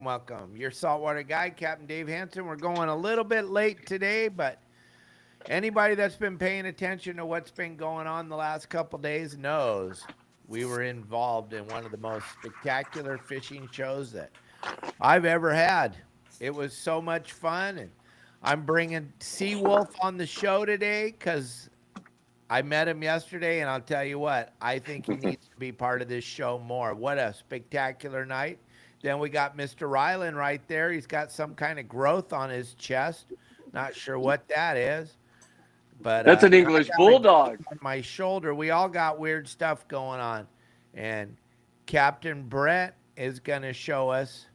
Welcome. Your saltwater guide, Captain Dave Hansen. We're going a little bit late today, but anybody that's been paying attention to what's been going on the last couple days knows we were involved in one of the most spectacular fishing shows that I've ever had. It was so much fun, and I'm bringing Seawolf on the show today because I met him yesterday, and I'll tell you what, I think he needs to be part of this show more. What a spectacular night. Then we got Mr. Ryland right there. He's got some kind of growth on his chest. Not sure what that is. But That's an and I English got a bulldog. on my shoulder. We all got weird stuff going on. And Captain Brett is going to show us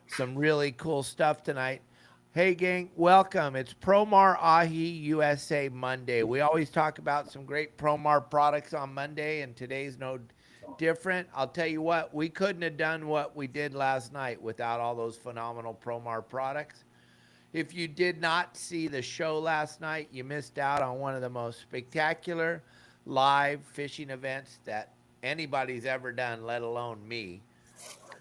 some really cool stuff tonight. Hey, gang, welcome. It's Promar Ahi USA Monday. We always talk about some great Promar products on Monday, and today's no different. I'll tell you what, we couldn't have done what we did last night without all those phenomenal Promar products. If you did not see the show last night, you missed out on one of the most spectacular live fishing events that anybody's ever done, let alone me.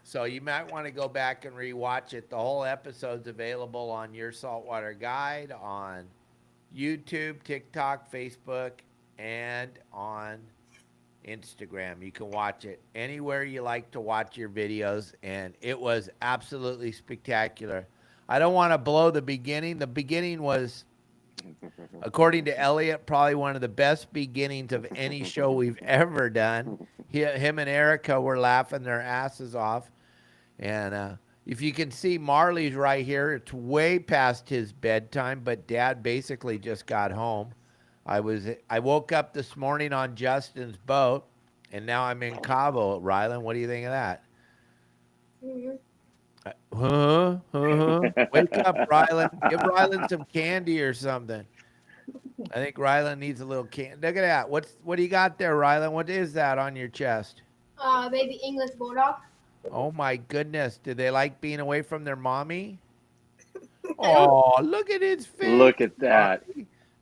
So you might want to go back and rewatch it. The whole episode's available on Your Saltwater Guide on YouTube, TikTok, Facebook, and on Instagram. You can watch it anywhere you like to watch your videos, and it was absolutely spectacular. I don't want to blow the beginning. The beginning was, according to Elliot, probably one of the best beginnings of any show we've ever done. Him and Erica were laughing their asses off. And if you can see, Marley's right here. It's way past his bedtime, but Dad basically just got home. I woke up this morning on Justin's boat, and now I'm in Cabo. Rylan, what do you think of that? Wake up, Rylan. Give Rylan some candy or something. I think Rylan needs a little candy. Look at that. What do you got there, Rylan? What is that on your chest? Baby English bulldog. Oh my goodness. Do they like being away from their mommy? Oh, look at his face. Look at that.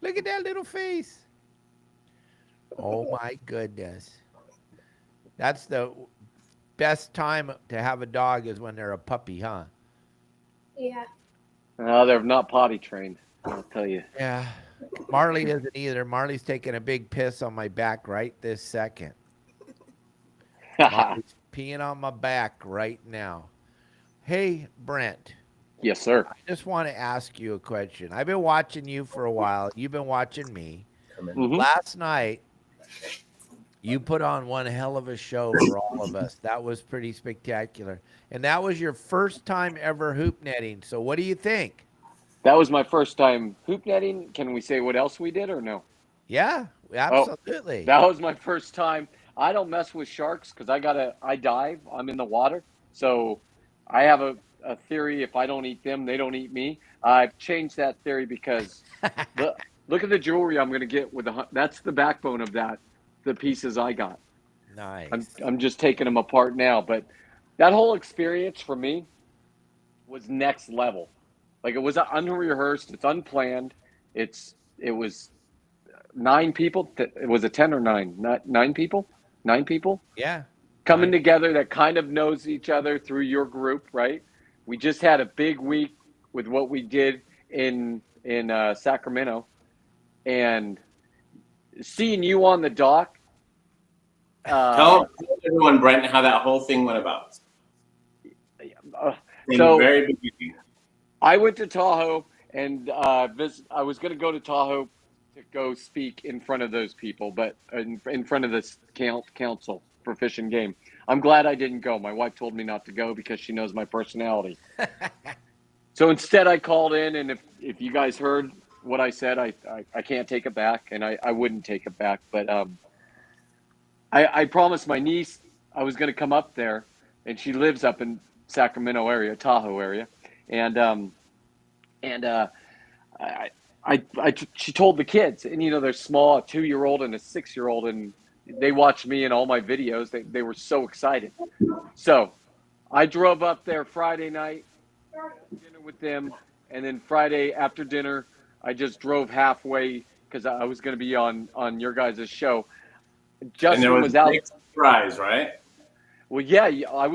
Look at that little face. Oh my goodness. That's the best time to have a dog is when they're a puppy, huh? Yeah. No, they're not potty trained, I'll tell you. Yeah. Marley isn't either. Marley's taking a big piss on my back right this second. Marley's peeing on my back right now. Hey, Brent. Yes, sir. I just want to ask you a question. I've been watching you for a while. You've been watching me. Mhm. Last night, you put on one hell of a show for all of us. That was pretty spectacular. And that was your first time ever hoop netting. So what do you think? That was my first time hoop netting. Can we say what else we did or no? Yeah, absolutely. That was my first time. I don't mess with sharks because I dive. I'm in the water. So I have a theory, if I don't eat them, they don't eat me. I've changed that theory because look at the jewelry I'm going to get with that's the backbone of that, the pieces I got. Nice. I'm just taking them apart now. But that whole experience for me was next level. Like, it was unrehearsed. It's unplanned. It was 9 people. Was it 10 or 9? Not 9 people? 9 people? Yeah. Coming together that kind of knows each other through your group, right? We just had a big week with what we did in Sacramento, and seeing you on the dock. Tell everyone, Brent, how that whole thing went about. So very beginning. I went to Tahoe, and I was going to go to Tahoe to go speak in front of those people, but in front of this council for Fish and Game. I'm glad I didn't go. My wife told me not to go because she knows my personality. So instead I called in, and if you guys heard what I said, I can't take it back, and I wouldn't take it back. But I promised my niece I was going to come up there, and she lives up in Sacramento area, Tahoe area. And she told the kids, and they're small, a 2-year-old and a 6-year-old, and they watched me in all my videos. They were so excited. So I drove up there Friday night, dinner with them, and then Friday after dinner, I just drove halfway because I was going to be on your guys' show. Justin and there was out. a big surprise, right? Well, yeah, I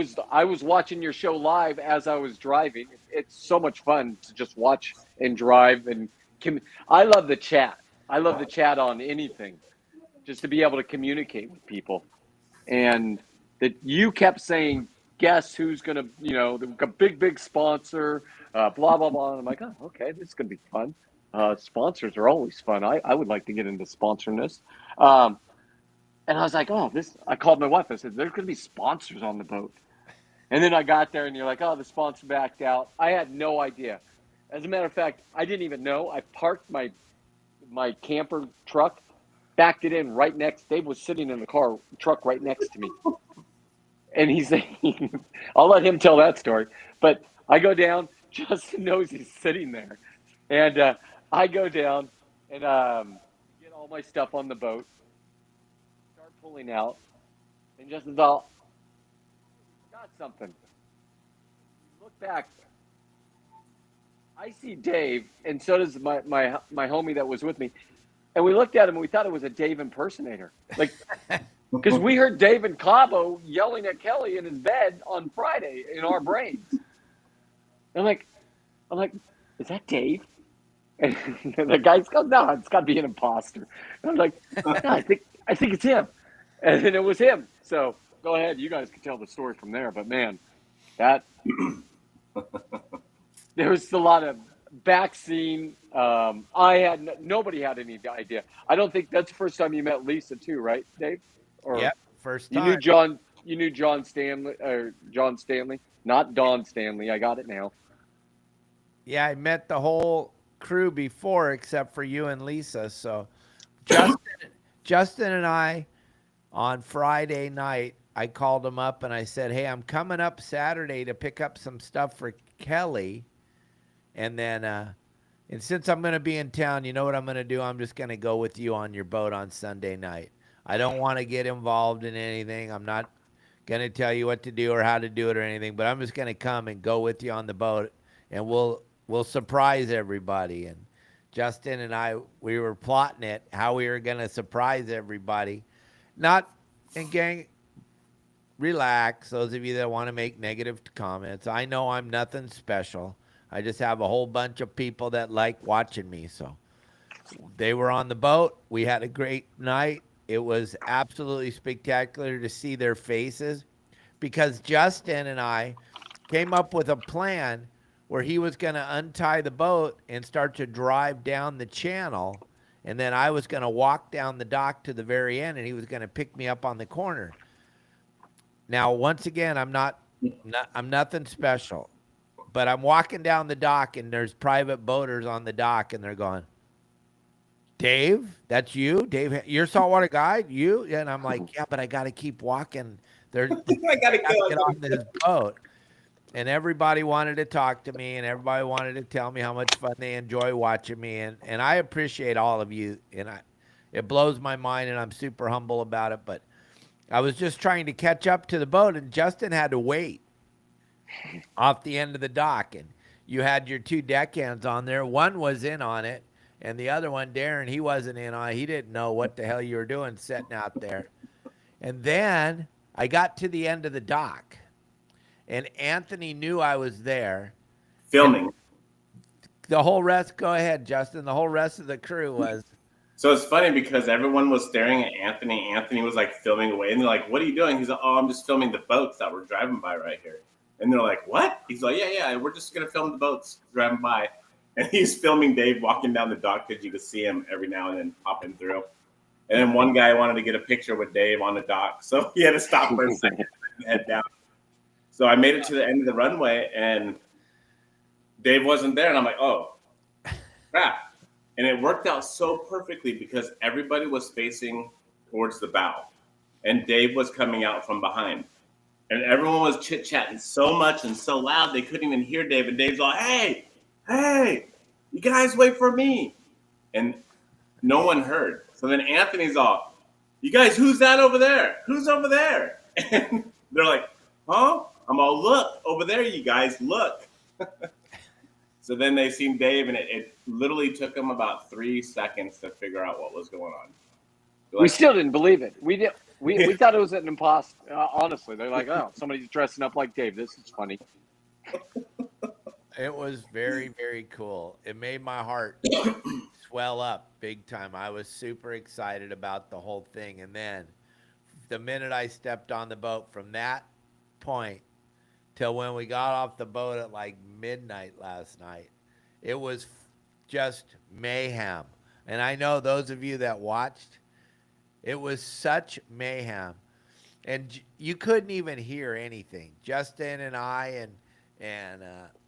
was watching your show live as I was driving. It's so much fun to just watch and drive, and I love the chat. I love the chat on anything, just to be able to communicate with people. And that you kept saying, guess who's gonna, the big sponsor, blah blah blah. And I'm like, oh, okay, this is gonna be fun. Sponsors are always fun. I would like to get into sponsoring this. And I was like, oh, this. I called my wife. I said, there's going to be sponsors on the boat. And then I got there, and you're like, oh, the sponsor backed out. I had no idea. As a matter of fact, I didn't even know. I parked my camper truck, backed it in right next. Dave was sitting in the truck right next to me. And he's saying, I'll let him tell that story. But I go down. Justin knows he's sitting there. And I go down and get all my stuff on the boat. Pulling out, and just about got something. Look back. I see Dave, and so does my homie that was with me. And we looked at him, and we thought it was a Dave impersonator, like because we heard Dave in Cabo yelling at Kelly in his bed on Friday in our brains. I'm like, is that Dave? And the guys go, no, it's got to be an imposter. And I'm like, no, I think it's him. And then it was him. So go ahead. You guys can tell the story from there. But, man, there was a lot of back scene. Nobody had any idea. I don't think that's the first time you met Lisa too, right, Dave? Yep, first time. You knew John Stanley, not Don Stanley. I got it now. Yeah, I met the whole crew before except for you and Lisa. So Justin and I, on Friday night, I called him up and I said, hey, I'm coming up Saturday to pick up some stuff for Kelly. And then, and since I'm going to be in town, you know what I'm going to do? I'm just going to go with you on your boat on Sunday night. I don't want to get involved in anything. I'm not going to tell you what to do or how to do it or anything, but I'm just going to come and go with you on the boat, and we'll surprise everybody. And Justin and I, we were plotting it, how we were going to surprise everybody. And gang, relax. Those of you that want to make negative comments, I know I'm nothing special. I just have a whole bunch of people that like watching me. So they were on the boat. We had a great night. It was absolutely spectacular to see their faces, because Justin and I came up with a plan where he was going to untie the boat and start to drive down the channel. And then I was going to walk down the dock to the very end, and he was going to pick me up on the corner. Now, once again, I'm nothing special, but I'm walking down the dock, and there's private boaters on the dock, and they're going, Dave, that's you? Dave, you're saltwater guide? You? And I'm like, yeah, but I got to keep walking. I got to get on this boat. And everybody wanted to talk to me, and everybody wanted to tell me how much fun they enjoy watching me. And I appreciate all of you. And it blows my mind, and I'm super humble about it. But I was just trying to catch up to the boat, and Justin had to wait off the end of the dock. And you had your two deckhands on there. One was in on it, and the other one, Darren, he wasn't in on it. He didn't know what the hell you were doing sitting out there. And then I got to the end of the dock, and Anthony knew I was there. Filming. The whole rest, go ahead, Justin. The whole rest of the crew was. So it's funny because everyone was staring at Anthony. Anthony was like filming away, and they're like, what are you doing? He's like, oh, I'm just filming the boats that we're driving by right here. And they're like, what? He's like, yeah, we're just going to film the boats driving by. And he's filming Dave walking down the dock because you could see him every now and then popping through. And then one guy wanted to get a picture with Dave on the dock, so he had to stop for a second and head down. So I made it to the end of the runway, and Dave wasn't there. And I'm like, oh, crap. And it worked out so perfectly because everybody was facing towards the bow, and Dave was coming out from behind. And everyone was chit-chatting so much and so loud they couldn't even hear Dave. And Dave's like, hey, you guys wait for me. And no one heard. So then Anthony's all, you guys, who's that over there? Who's over there? And they're like, huh? I'm all, look, over there, you guys, look. So then they seen Dave, and it literally took them about 3 seconds to figure out what was going on. Like, we still didn't believe it. We We thought it was an imposter. Honestly, they're like, oh, somebody's dressing up like Dave. This is funny. It was very, very cool. It made my heart swell up big time. I was super excited about the whole thing. And then the minute I stepped on the boat from that point till when we got off the boat at like midnight last night, it was just mayhem. And I know those of you that watched, it was such mayhem. And you couldn't even hear anything. Justin and I and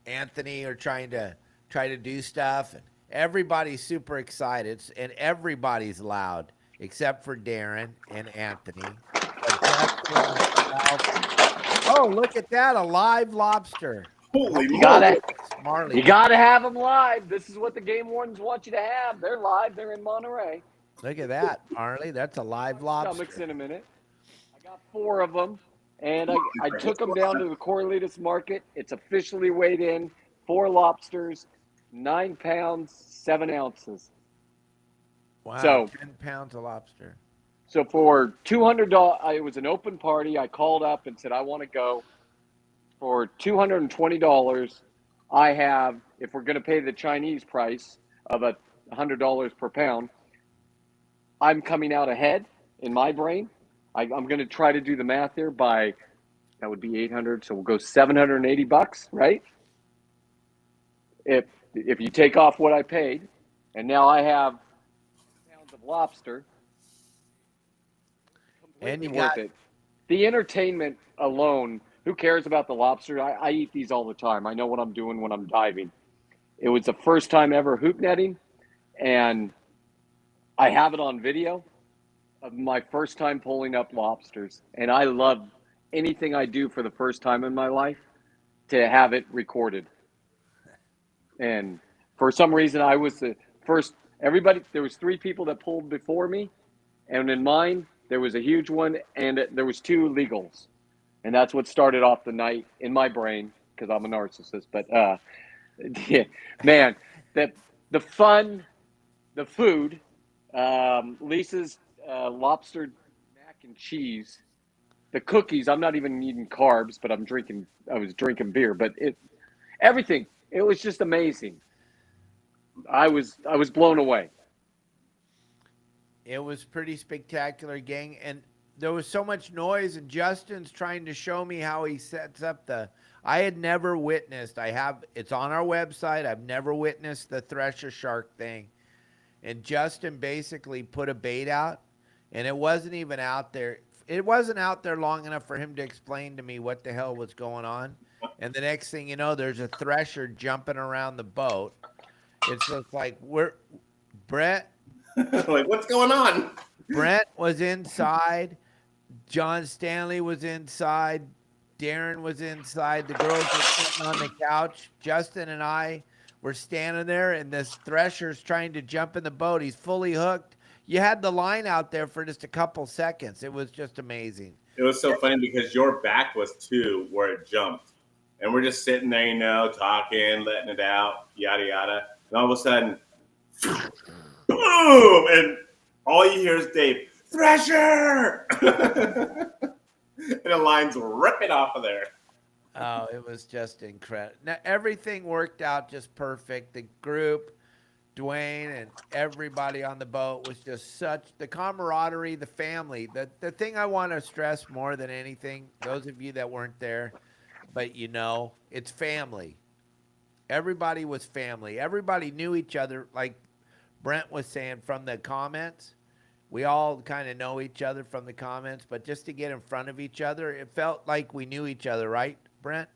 Anthony are trying to do stuff, and everybody's super excited, and everybody's loud except for Darren and Anthony. But Justin and myself, oh, look at that, a live lobster. Holy You moly. gotta have them live. This is what the game wardens want you to have. They're live. They're in Monterey. Look at that, Marley. That's a live Stomachs lobster. in a minute. I got 4 of them, and I took them down to the Corralitos market. It's officially weighed in. 4 lobsters, 9 pounds, 7 ounces. Wow, So 10 pounds of lobster. So for $200, it was an open party. I called up and said, I want to go. For $220, I have, if we're going to pay the Chinese price of $100 per pound, I'm coming out ahead in my brain. I'm going to try to do the math here by, that would be 800. So we'll go $780, right? If you take off what I paid, and now I have pounds of lobster, And you completely worth got it. The entertainment alone, who cares about the lobster? I eat these all the time. I know what I'm doing when I'm diving. It was the first time ever hoop netting, and I have it on video of my first time pulling up lobsters. And I love anything I do for the first time in my life to have it recorded. And for some reason, I was the first. There was 3 people that pulled before me, and in mine, there was a huge one, and there was 2 legals. And that's what started off the night in my brain, because I'm a narcissist. But, yeah, man, the fun, the food, Lisa's lobster mac and cheese, the cookies. I'm not even eating carbs, but I was drinking beer. But everything, it was just amazing. I was blown away. It was pretty spectacular, gang, and there was so much noise, and Justin's trying to show me how he sets up I had never witnessed, it's on our website, I've never witnessed the thresher shark thing, and Justin basically put a bait out, and it wasn't even out there. It wasn't out there long enough for him to explain to me what the hell was going on, and the next thing you know, there's a thresher jumping around the boat. It's just like, Brett, Like, what's going on? Brent was inside. John Stanley was inside. Darren was inside. The girls were sitting on the couch. Justin and I were standing there, and this thresher's trying to jump in the boat. He's fully hooked. You had the line out there for just a couple seconds. It was just amazing. It was so funny because your back was to where it jumped. And we're just sitting there, talking, letting it out, yada, yada. And all of a sudden, boom! And all you hear is Dave, Thresher! And the line's ripping off of there. Oh, it was just incredible. Now, everything worked out just perfect. The group, Dwayne, and everybody on the boat was just the camaraderie, the family. The thing I want to stress more than anything, those of you that weren't there, but it's family. Everybody was family. Everybody knew each other, like Brent was saying from the comments. We all kind of know each other from the comments, but just to get in front of each other, it felt like we knew each other, right, Brent?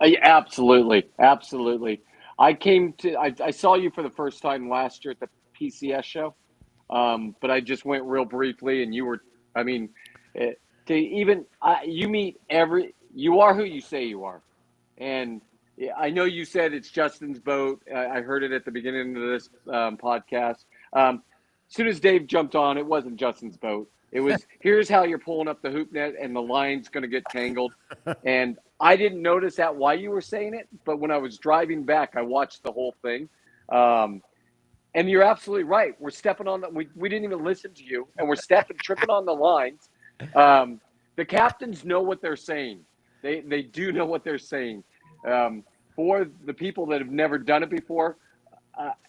Absolutely. Absolutely. I saw you for the first time last year at the PCS show, but I just went real briefly, and you are who you say you are. And I know you said it's Justin's boat. I heard it at the beginning of this podcast. As soon as Dave jumped on, it wasn't Justin's boat. It was, here's how you're pulling up the hoop net and the line's going to get tangled. And I didn't notice that while you were saying it, but when I was driving back, I watched the whole thing. And you're absolutely right. We're stepping on we didn't even listen to you, and we're tripping on the lines. The captains know what they're saying. They do know what they're saying. For the people that have never done it before,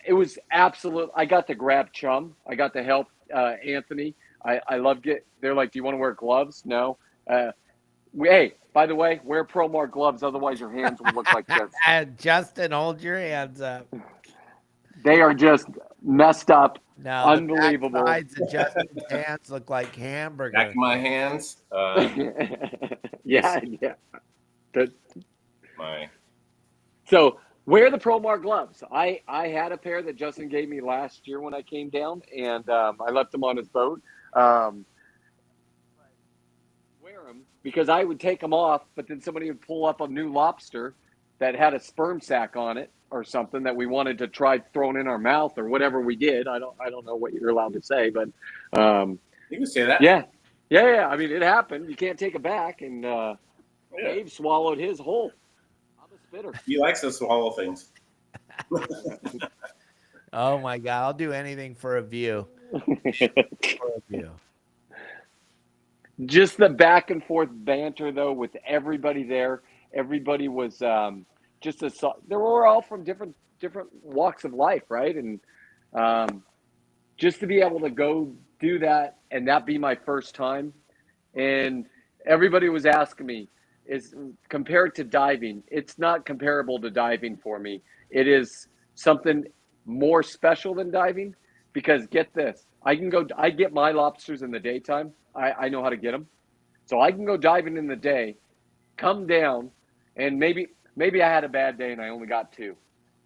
it was absolute. I got to grab chum. I got to help Anthony. I loved it. They're like, "Do you want to wear gloves?" No. Hey, by the way, wear Promar gloves, otherwise your hands will look like this. Justin, hold your hands up. They are just messed up. Now Unbelievable. the back sides of Justin's hands look like hamburger. Back of my hands. Yeah. My. So wear the Promar gloves. I had a pair that Justin gave me last year when I came down, and I left them on his boat. Wear them because I would take them off, but then somebody would pull up a new lobster that had a sperm sac on it or something that we wanted to try throwing in our mouth or whatever we did. I don't know what you're allowed to say, but You can say that. yeah. I mean, it happened. You can't take it back, and Dave swallowed his whole. I'm a spitter. He likes to swallow things. Oh my God, I'll do anything for a view. For a view. Just the back and forth banter, though, with everybody there. Everybody was just they were all from different walks of life, right? And just to be able to go do that and that be my first time, and everybody was asking me, is compared to diving? It's not comparable to diving for me. It is something more special than diving because get this, I get my lobsters in the daytime. I know how to get them. So I can go diving in the day, come down, and maybe I had a bad day and I only got 2.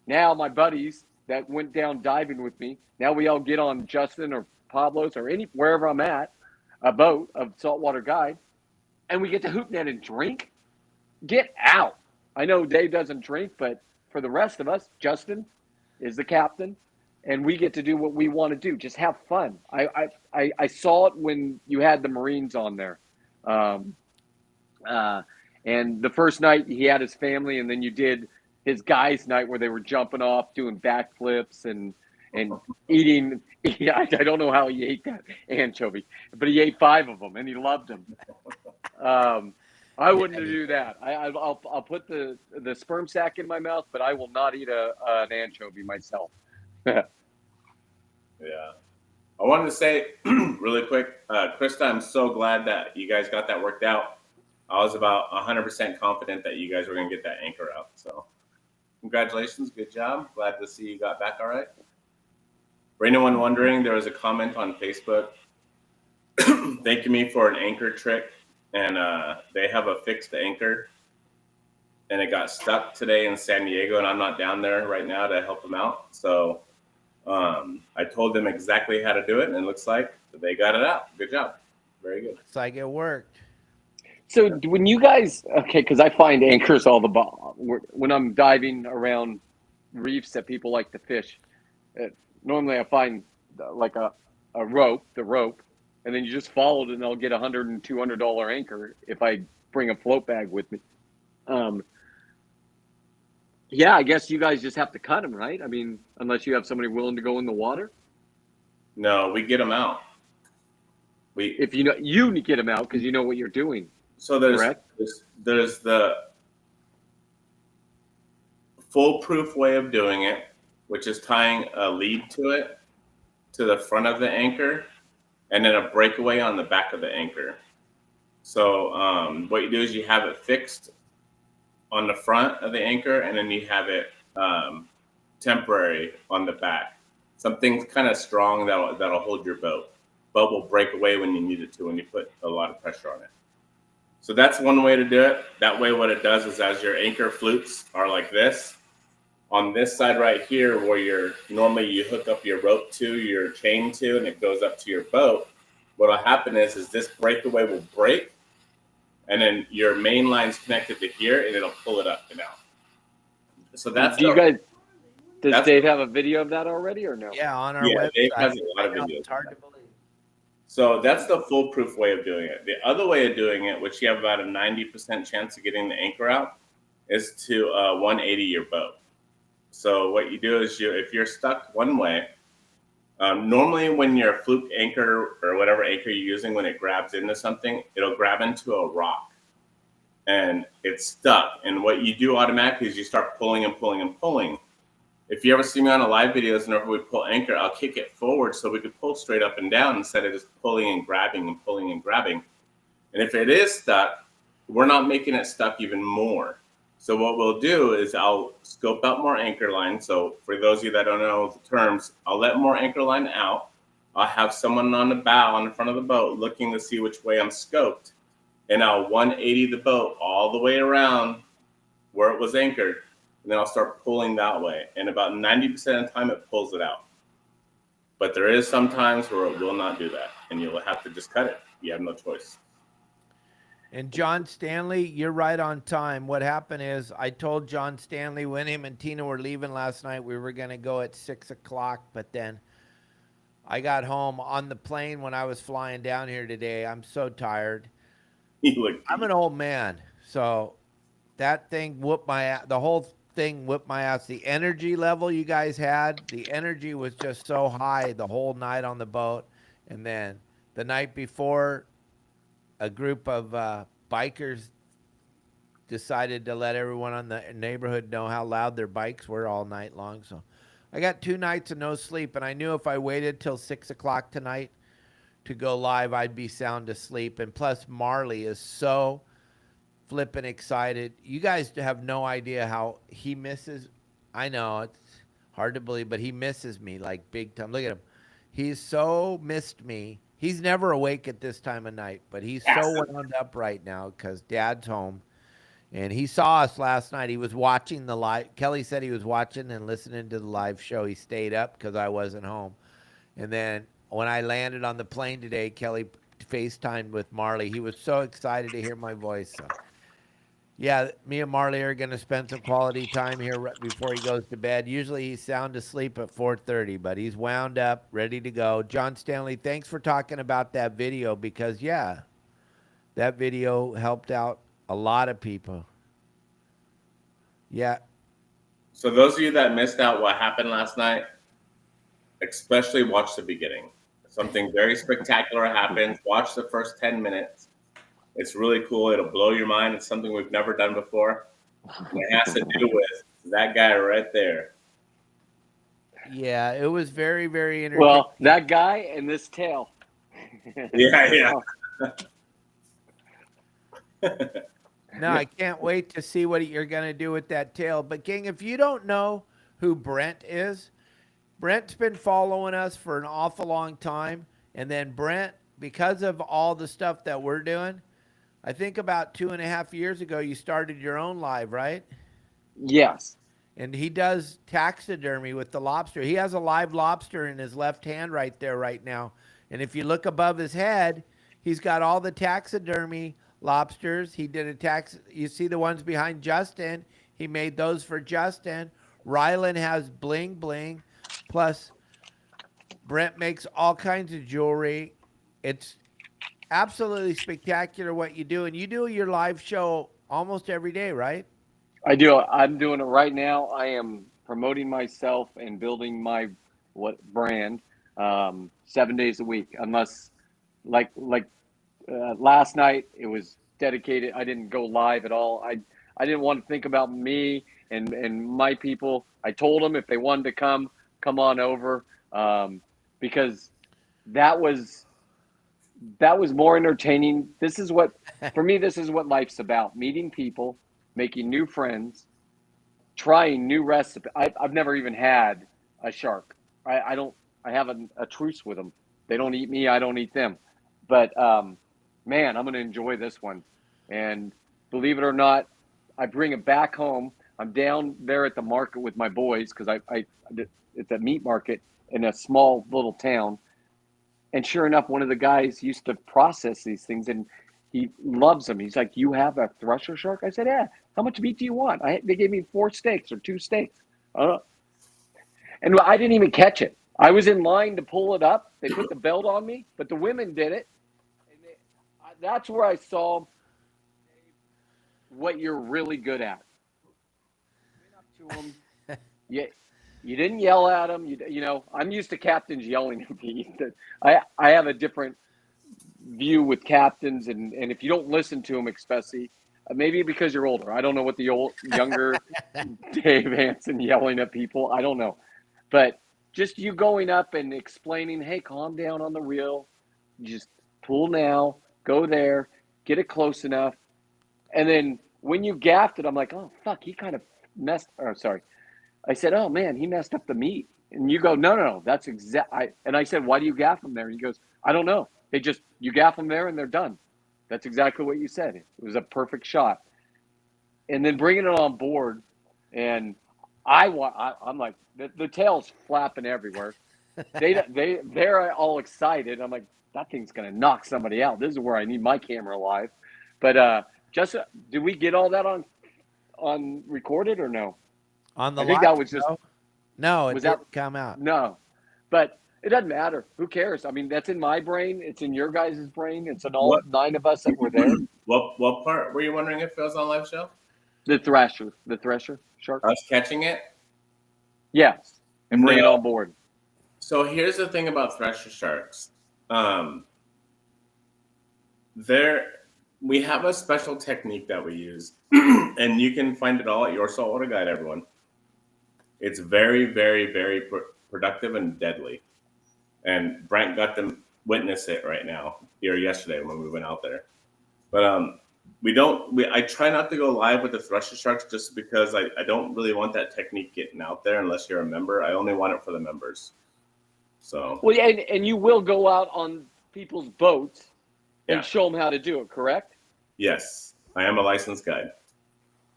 Now my buddies that went down diving with me, now we all get on Justin or Pablo's or wherever I'm at, a boat, a saltwater guide, and we get to hoop net and drink. Get out. I know Dave doesn't drink, but for the rest of us, Justin is the captain. And we get to do what we want to do. Just have fun. I saw it when you had the Marines on there. And the first night he had his family, and then you did his guys' night where they were jumping off, doing backflips and eating. Yeah, I don't know how he ate that anchovy, but he ate 5 of them and he loved them. I wouldn't do that. I'll put the sperm sac in my mouth, but I will not eat an anchovy myself. Yeah. I wanted to say really quick, Krista, I'm so glad that you guys got that worked out. I was about 100% confident that you guys were going to get that anchor out. So congratulations. Good job. Glad to see you got back all right. For anyone wondering, there was a comment on Facebook thanking me for an anchor trick. And they have a fixed anchor. And it got stuck today in San Diego. And I'm not down there right now to help them out. So I told them exactly how to do it, and it looks like they got it out. Good job. Very good. Looks like it worked. So when you guys, because I find anchors all the when I'm diving around reefs that people like to fish, normally I find like a rope, and then you just follow it, and I'll get $100 and $200 anchor if I bring a float bag with me. Yeah, I guess you guys just have to cut them, right? I mean, unless you have somebody willing to go in the water. No, we get them out. If you know, you get them out because you know what you're doing. So there's the foolproof way of doing it, which is tying a lead to it to the front of the anchor, and then a breakaway on the back of the anchor. So what you do is you have it fixed on the front of the anchor, and then you have it temporary on the back. Something kind of strong that'll hold your boat. Boat will break away when you need it to, when you put a lot of pressure on it. So that's one way to do it. That way what it does is as your anchor flutes are like this, on this side right here where normally you hook up your rope to, your chain to, and it goes up to your boat, what'll happen is this breakaway will break, and then your main line's connected to here, and it'll pull it up and out. So that's does Dave have a video of that already or no? Yeah, on our website. Dave has a lot of videos. It's hard to believe. So that's the foolproof way of doing it. The other way of doing it, which you have about a 90% chance of getting the anchor out, is to 180 your boat. So what you do is if you're stuck one way, Normally, when your fluke anchor or whatever anchor you're using, when it grabs into something, it'll grab into a rock and it's stuck. And what you do automatically is you start pulling and pulling and pulling. If you ever see me on the live videos, whenever we pull anchor, I'll kick it forward so we could pull straight up and down instead of just pulling and grabbing and pulling and grabbing. And if it is stuck, we're not making it stuck even more. So what we'll do is I'll scope out more anchor line. So for those of you that don't know the terms, I'll let more anchor line out. I'll have someone on the bow on the front of the boat looking to see which way I'm scoped. And I'll 180 the boat all the way around where it was anchored. And then I'll start pulling that way. And about 90% of the time it pulls it out. But there is some times where it will not do that. And you'll have to just cut it. You have no choice. And John Stanley, you're right on time. What happened is I told John Stanley when him and Tina were leaving last night, we were going to go at 6 o'clock. But then I got home on the plane when I was flying down here today. I'm so tired. I'm an old man. So that thing whooped my ass. The whole thing whooped my ass. The energy level you guys had, the energy was just so high the whole night on the boat. And then the night before, a group of bikers decided to let everyone on the neighborhood know how loud their bikes were all night long. So I got 2 nights of no sleep, and I knew if I waited till 6 o'clock tonight to go live, I'd be sound asleep. And plus, Marley is so flippin' excited. You guys have no idea how he misses. I know it's hard to believe, but he misses me like big time. Look at him. He's so missed me. He's never awake at this time of night, but he's so wound up right now because Dad's home. And he saw us last night. He was watching the live. Kelly said he was watching and listening to the live show. He stayed up because I wasn't home. And then when I landed on the plane today, Kelly FaceTimed with Marley. He was so excited to hear my voice. So, yeah, me and Marley are going to spend some quality time here right before he goes to bed. Usually he's sound asleep at 4:30, but he's wound up, ready to go. John Stanley, thanks for talking about that video because, yeah, that video helped out a lot of people. Yeah. So those of you that missed out what happened last night, especially watch the beginning. Something very spectacular happens. Watch the first 10 minutes. It's really cool. It'll blow your mind. It's something we've never done before. And it has to do with that guy right there. Yeah, it was very, very entertaining. Well, that guy and this tail. Yeah. No, I can't wait to see what you're going to do with that tail. But, gang, if you don't know who Brent is, Brent's been following us for an awful long time. And then Brent, because of all the stuff that we're doing, I think about 2.5 years ago, you started your own live, right? Yes. And he does taxidermy with the lobster. He has a live lobster in his left hand right there right now. And if you look above his head, he's got all the taxidermy lobsters. He did you see the ones behind Justin. He made those for Justin. Rylan has bling bling. Plus, Brent makes all kinds of jewelry. It's absolutely spectacular what you do. And you do your live show almost every day, right? I do. I'm doing it right now. I am promoting myself and building my brand 7 days a week. Unless, like last night, it was dedicated. I didn't go live at all. I didn't want to think about me and my people. I told them if they wanted to come on over, because that was more entertaining. This is what, for me, this is what life's about: meeting people, making new friends, trying new recipes. I've never even had a shark. I have a truce with them. They don't eat me. I don't eat them. But man, I'm going to enjoy this one. And believe it or not, I bring it back home. I'm down there at the market with my boys because it's a meat market in a small little town. And sure enough, one of the guys used to process these things, and he loves them. He's like, "You have a thresher shark?" I said, "Yeah." "How much meat do you want?" They gave me 4 steaks or 2 steaks. And I didn't even catch it. I was in line to pull it up. They put the belt on me, but the women did it. And that's where I saw what you're really good at. Went up to them. Yeah, You didn't yell at him. You know, I'm used to captains yelling at me. I have a different view with captains, and if you don't listen to them, especially maybe because you're older. I don't know what the younger Dave Hansen yelling at people. I don't know, but just you going up and explaining, hey, calm down on the reel, just pull now, go there, get it close enough, and then when you gaffed it, I'm like, oh fuck, he kind of messed. Or sorry, I said, oh man, he messed up the meat. And you go, no, that's exact. And I said, why do you gaff them there? And he goes, I don't know. You gaff them there and they're done. That's exactly what you said. It was a perfect shot. And then bringing it on board, and I'm like, the tail's flapping everywhere. They're all excited. I'm like, that thing's gonna knock somebody out. This is where I need my camera live. But did we get all that on recorded or no? On the I think live that was just show? No, it was didn't that come out. no, but it doesn't matter. Who cares? I mean, that's in my brain. It's in your guys' brain. It's in all 9 of us that were there. What part were you wondering if it was on live show? The thresher shark. Us catching it? Yes, and bring it No. on board. So here's the thing about thresher sharks. We have a special technique that we use, and you can find it all at your Saltwater Guide, everyone. It's very, very, very productive and deadly. And Brent got to witness it right now, here yesterday when we went out there. But I try not to go live with the thresher sharks just because I don't really want that technique getting out there unless you're a member. I only want it for the members. So Well, and you will go out on people's boats and show them how to do it, correct? Yes, I am a licensed guide.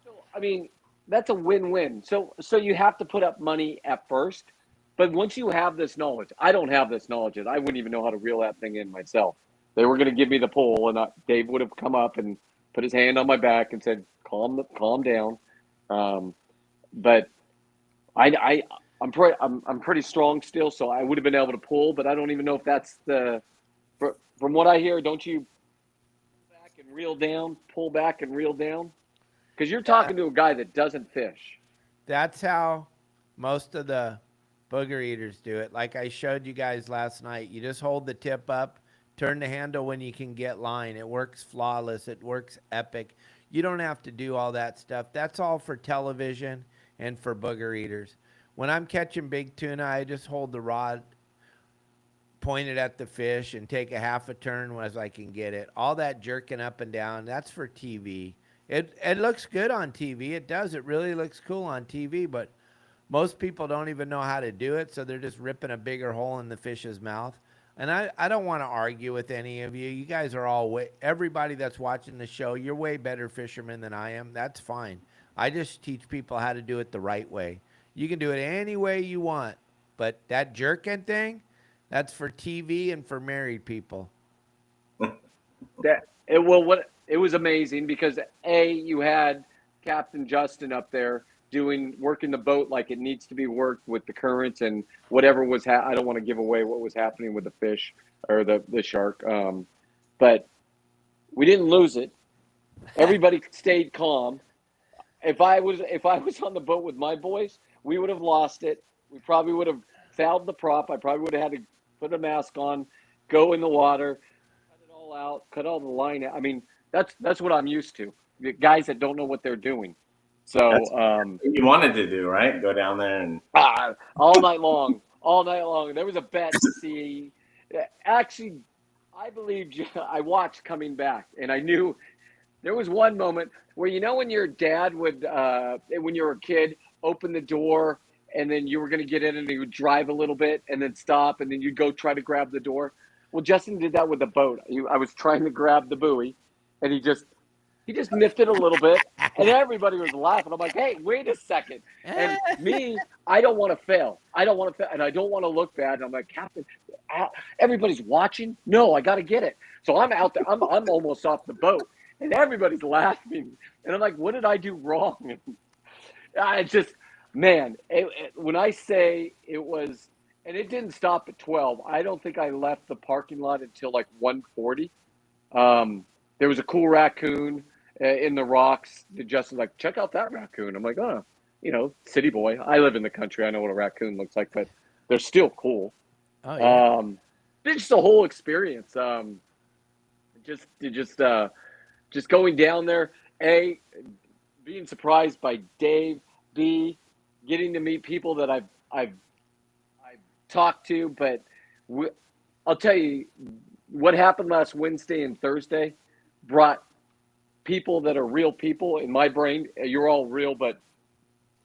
So, I mean, that's a win-win. So you have to put up money at first, but once you have this knowledge, I don't have this knowledge yet. I wouldn't even know how to reel that thing in myself. They were going to give me the pole, and Dave would have come up and put his hand on my back and said, "Calm down." But I'm pretty strong still, so I would have been able to pull. But I don't even know if that's from what I hear. Don't you pull back and reel down, pull back and reel down? Because you're talking to a guy that doesn't fish. That's how most of the booger eaters do it. Like I showed you guys last night. You just hold the tip up, turn the handle when you can get line. It works flawless. It works epic. You don't have to do all that stuff. That's all for television and for booger eaters. When I'm catching big tuna, I just hold the rod pointed at the fish and take a half a turn as I can get it. All that jerking up and down, that's for TV. It looks good on TV. It does. It really looks cool on TV, but most people don't even know how to do it, so they're just ripping a bigger hole in the fish's mouth. And I don't want to argue with any of you. You guys are all everybody that's watching the show, you're way better fishermen than I am. That's fine. I just teach people how to do it the right way. You can do it any way you want, but that jerking thing, that's for TV and for married people. It was amazing because you had Captain Justin up there working the boat like it needs to be worked with the currents and whatever was. I don't want to give away what was happening with the fish or the shark, but we didn't lose it. Everybody stayed calm. If I was on the boat with my boys, we would have lost it. We probably would have fouled the prop. I probably would have had to put a mask on, go in the water, cut it all out, cut all the line out. I mean, that's what I'm used to. The guys that don't know what they're doing. So That's what you wanted to do, right? Go down there and all night long. There was a bet to see. Actually, I believed you. I watched coming back, and I knew there was one moment where when your dad would, when you were a kid, open the door, and then you were going to get in, and he would drive a little bit, and then stop, and then you'd go try to grab the door. Well, Justin did that with the boat. I was trying to grab the buoy, and he just miffed it a little bit, and everybody was laughing. I'm like, hey, wait a second. And me, I don't want to fail. And I don't want to look bad. And I'm like, Captain, everybody's watching. No, I got to get it. So I'm out there. I'm almost off the boat, and everybody's laughing. And I'm like, what did I do wrong? I just, man, when I say it was, and it didn't stop at 12. I don't think I left the parking lot until like 1:40. There was a cool raccoon in the rocks. Justin's like, check out that raccoon. I'm like, oh, city boy. I live in the country. I know what a raccoon looks like, but they're still cool. Oh yeah. Just the whole experience. Just going down there. A, being surprised by Dave. B, getting to meet people that I've talked to. But I'll tell you what happened last Wednesday and Thursday brought people that are real people in my brain. You're all real, but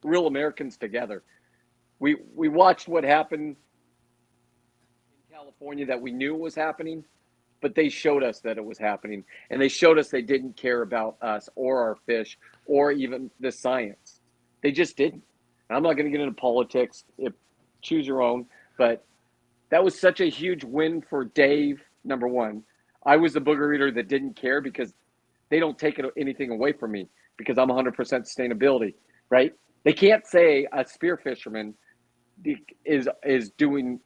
real Americans together. We watched what happened in California that we knew was happening, but they showed us that it was happening, and they showed us they didn't care about us or our fish or even the science. They just didn't. I'm not going to get into politics. Choose your own, but that was such a huge win for Dave. Number one, I was the booger eater that didn't care because they don't take anything away from me because I'm 100% sustainability, right? They can't say a spear fisherman is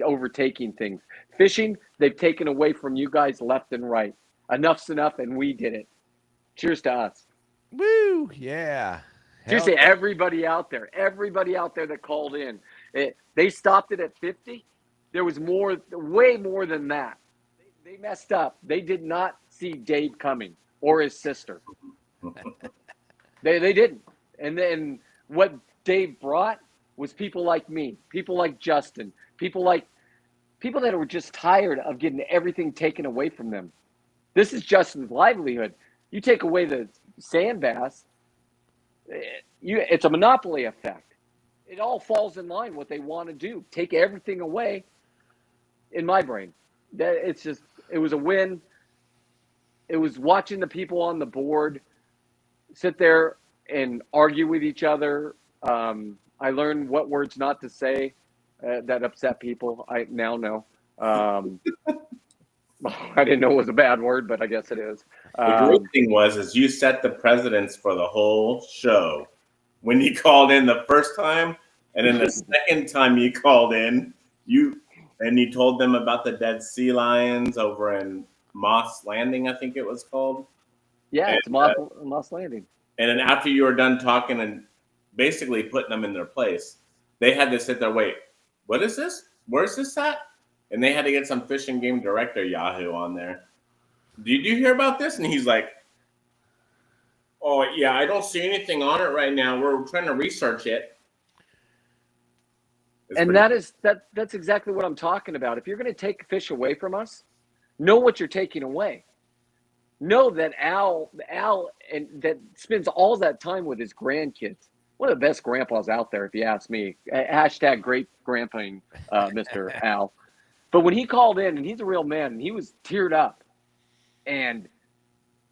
overtaking things. Fishing, they've taken away from you guys left and right. Enough's enough, and we did it. Cheers to us. Woo! Yeah. Cheers to everybody out there that called in. They stopped it at 50. There was way more than that. They messed up. They did not see Dave coming or his sister. They didn't. And then what Dave brought was people like me, people like Justin, people that were just tired of getting everything taken away from them. This is Justin's livelihood. You take away the sand bass, it's a monopoly effect. It all falls in line what they want to do. Take everything away. In my brain, it was a win. It was watching the people on the board sit there and argue with each other. I learned what words not to say that upset people. I now know. I didn't know it was a bad word, but I guess it is. The great thing is you set the precedence for the whole show. When you called in the first time, and then the second time you called in, you told them about the dead sea lions over in Moss Landing, I think it was called. Yeah, it's Moss Landing. And then after you were done talking and basically putting them in their place, they had to sit there, wait, what is this? Where's this at? And they had to get some Fish and Game Director Yahoo on there. Did you hear about this? And he's like, oh, yeah, I don't see anything on it right now. We're trying to research it. That's exactly what I'm talking about. If you're going to take fish away from us, know what you're taking away. Know that Al and that spends all that time with his grandkids. One of the best grandpas out there, if you ask me. Hashtag great grandpaing, Mr. Al. But when he called in, and he's a real man, and he was teared up, and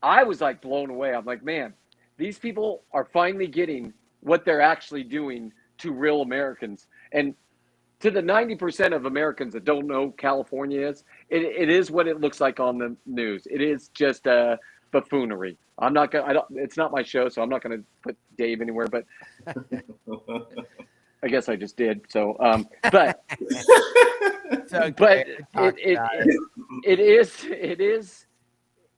I was like blown away. I'm like, man, these people are finally getting what they're actually doing to real Americans. And to the 90% of Americans that don't know California it is what it looks like on the news. It is just buffoonery. It's not my show, so I'm not gonna put Dave anywhere, but I guess I just did. So, but Okay. but it is,